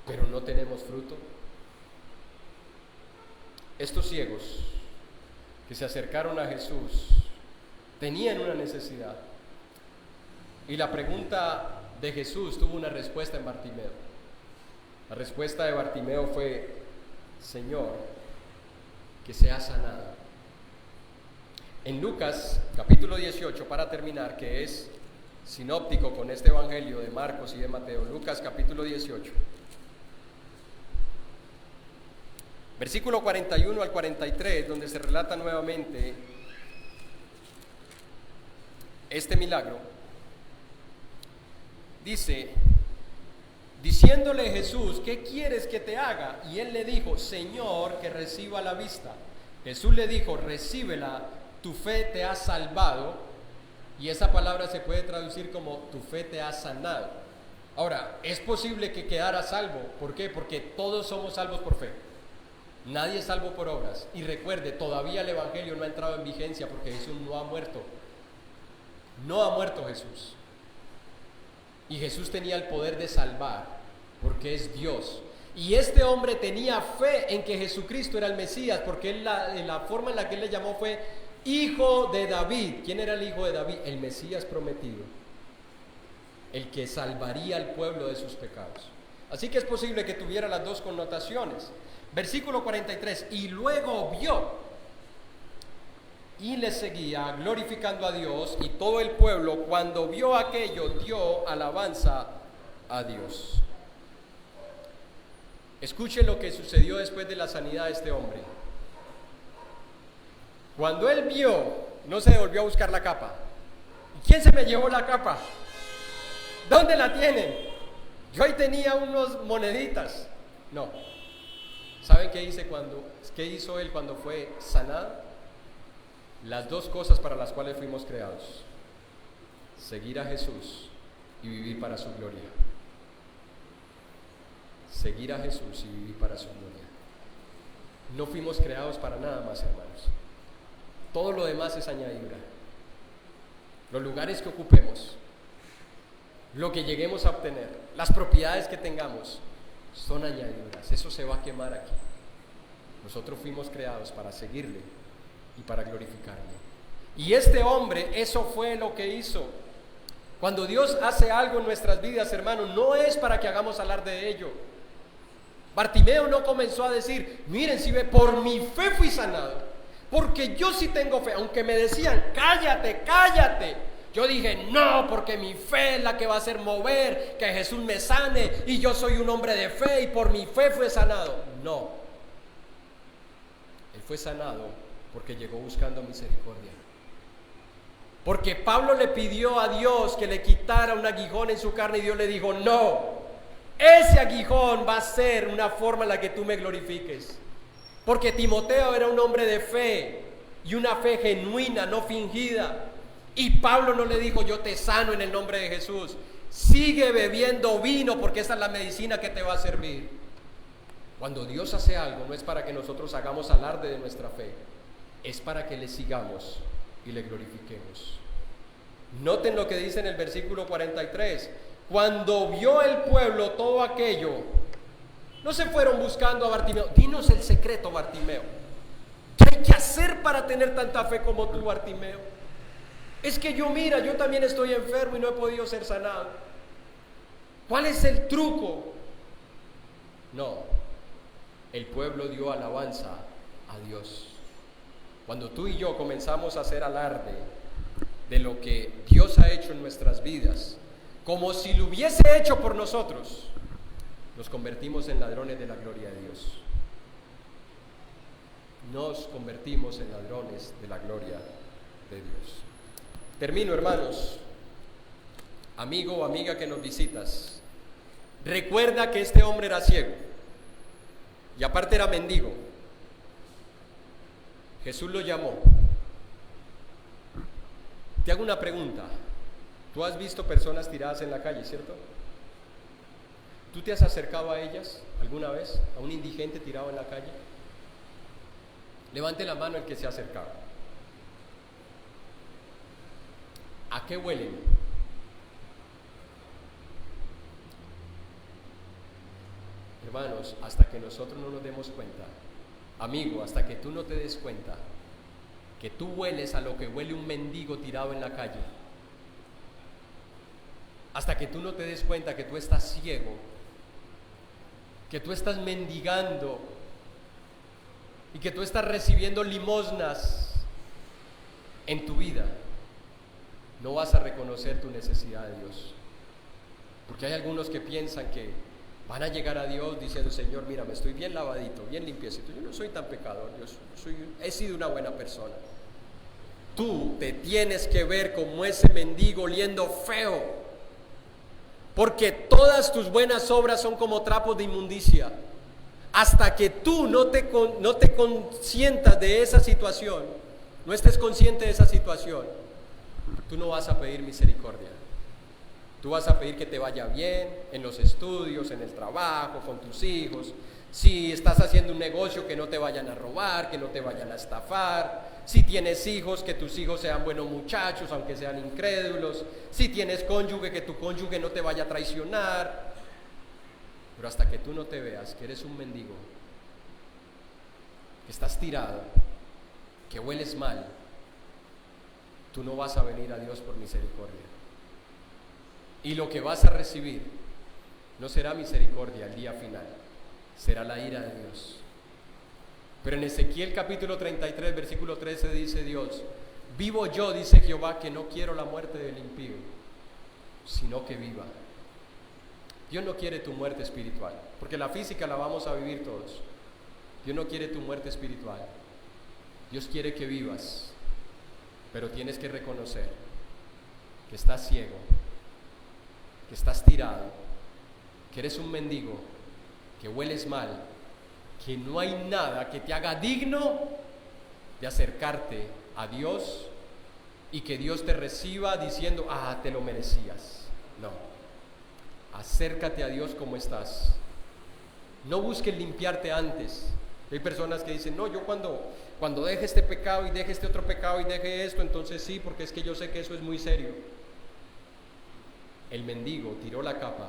pero no tenemos fruto. Estos ciegos que se acercaron a Jesús tenían una necesidad. Y la pregunta de Jesús tuvo una respuesta en Bartimeo. La respuesta de Bartimeo fue, Señor, que sea sanado. En Lucas capítulo 18, para terminar, que es sinóptico con este evangelio de Marcos y de Mateo, Lucas capítulo 18, versículo 41 al 43, donde se relata nuevamente este milagro. Dice, diciéndole Jesús, ¿qué quieres que te haga? Y él le dijo, Señor, que reciba la vista. Jesús le dijo, recíbela, tu fe te ha salvado. Y esa palabra se puede traducir como tu fe te ha sanado. Ahora, es posible que quedara salvo. ¿Por qué? Porque todos somos salvos por fe. Nadie es salvo por obras. Y recuerde, todavía el evangelio no ha entrado en vigencia porque Jesús no ha muerto. No ha muerto Jesús. Y Jesús tenía el poder de salvar porque es Dios. Y este hombre tenía fe en que Jesucristo era el Mesías, porque la forma en la que él le llamó fue Hijo de David. ¿Quién era el hijo de David? El Mesías prometido, el que salvaría al pueblo de sus pecados. Así que es posible que tuviera las dos connotaciones. Versículo 43, y luego vio y le seguía glorificando a Dios, y todo el pueblo cuando vio aquello dio alabanza a Dios. Escuche lo que sucedió después de la sanidad de este hombre. Cuando él vio, no se volvió a buscar la capa. ¿Quién se me llevó la capa? ¿Dónde la tienen? Yo ahí tenía unos moneditas. No. ¿Saben qué hizo él cuando fue sanado? Las dos cosas para las cuales fuimos creados: seguir a Jesús y vivir para su gloria. Seguir a Jesús y vivir para su gloria. No fuimos creados para nada más, hermanos. Todo lo demás es añadidura. Los lugares que ocupemos, lo que lleguemos a obtener, las propiedades que tengamos, son añadiduras. Eso se va a quemar aquí. Nosotros fuimos creados para seguirle y para glorificarle. Y este hombre, eso fue lo que hizo. Cuando Dios hace algo en nuestras vidas, hermanos, no es para que hagamos alarde de ello. Bartimeo no comenzó a decir, miren, si ve, por mi fe fui sanado, porque yo sí tengo fe. Aunque me decían, cállate, cállate, yo dije, no, porque mi fe es la que va a hacer mover, que Jesús me sane, y yo soy un hombre de fe, y por mi fe fue sanado. No, él fue sanado porque llegó buscando misericordia. Porque Pablo le pidió a Dios que le quitara un aguijón en su carne, y Dios le dijo, no, ese aguijón va a ser una forma en la que tú me glorifiques. Porque Timoteo era un hombre de fe, y una fe genuina, no fingida. Y Pablo no le dijo: yo te sano en el nombre de Jesús. Sigue bebiendo vino porque esa es la medicina que te va a servir. Cuando Dios hace algo, no es para que nosotros hagamos alarde de nuestra fe, es para que le sigamos y le glorifiquemos. Noten lo que dice en el versículo 43. Cuando vio el pueblo todo aquello, no se fueron buscando a Bartimeo. Dinos el secreto, Bartimeo. ¿Qué hay que hacer para tener tanta fe como tú, Bartimeo? Es que yo también estoy enfermo y no he podido ser sanado. ¿Cuál es el truco? No, el pueblo dio alabanza a Dios. Cuando tú y yo comenzamos a hacer alarde de lo que Dios ha hecho en nuestras vidas, como si lo hubiese hecho por nosotros, nos convertimos en ladrones de la gloria de Dios. Nos convertimos en ladrones de la gloria de Dios. Termino, hermanos. Amigo o amiga que nos visitas, recuerda que este hombre era ciego y aparte era mendigo. Jesús lo llamó. Te hago una pregunta. Tú has visto personas tiradas en la calle, ¿cierto? ¿Tú te has acercado a ellas alguna vez? ¿A un indigente tirado en la calle? Levante la mano el que se ha acercado. ¿A qué huelen? Hermanos, hasta que nosotros no nos demos cuenta, amigo, hasta que tú no te des cuenta que tú hueles a lo que huele un mendigo tirado en la calle, hasta que tú no te des cuenta que tú estás ciego, que tú estás mendigando y que tú estás recibiendo limosnas en tu vida, no vas a reconocer tu necesidad de Dios. Porque hay algunos que piensan que van a llegar a Dios diciendo: Señor, mira, me estoy bien lavadito, bien limpiecito, yo no soy tan pecador, he sido una buena persona. Tú te tienes que ver como ese mendigo oliendo feo, porque todas tus buenas obras son como trapos de inmundicia. Hasta que tú no te consientas de esa situación, no estés consciente de esa situación, tú no vas a pedir misericordia. Tú vas a pedir que te vaya bien en los estudios, en el trabajo, con tus hijos. Si estás haciendo un negocio, que no te vayan a robar, que no te vayan a estafar. Si tienes hijos, que tus hijos sean buenos muchachos, aunque sean incrédulos. Si tienes cónyuge, que tu cónyuge no te vaya a traicionar. Pero hasta que tú no te veas que eres un mendigo, que estás tirado, que hueles mal, tú no vas a venir a Dios por misericordia. Y lo que vas a recibir no será misericordia el día final, será la ira de Dios. Pero en Ezequiel capítulo 33, versículo 13 dice Dios: vivo yo, dice Jehová, que no quiero la muerte del impío, sino que viva. Dios no quiere tu muerte espiritual, porque la física la vamos a vivir todos. Dios no quiere tu muerte espiritual. Dios quiere que vivas, pero tienes que reconocer que estás ciego, que estás tirado, que eres un mendigo, que hueles mal, que no hay nada que te haga digno de acercarte a Dios y que Dios te reciba diciendo: te lo merecías. No, acércate a Dios como estás. No busques limpiarte antes. Hay personas que dicen: no, yo cuando deje este pecado y deje este otro pecado y deje esto, entonces sí, porque es que yo sé que eso es muy serio. El mendigo tiró la capa,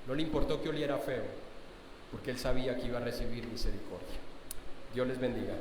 no le importó que oliera feo, porque él sabía que iba a recibir misericordia. Dios les bendiga.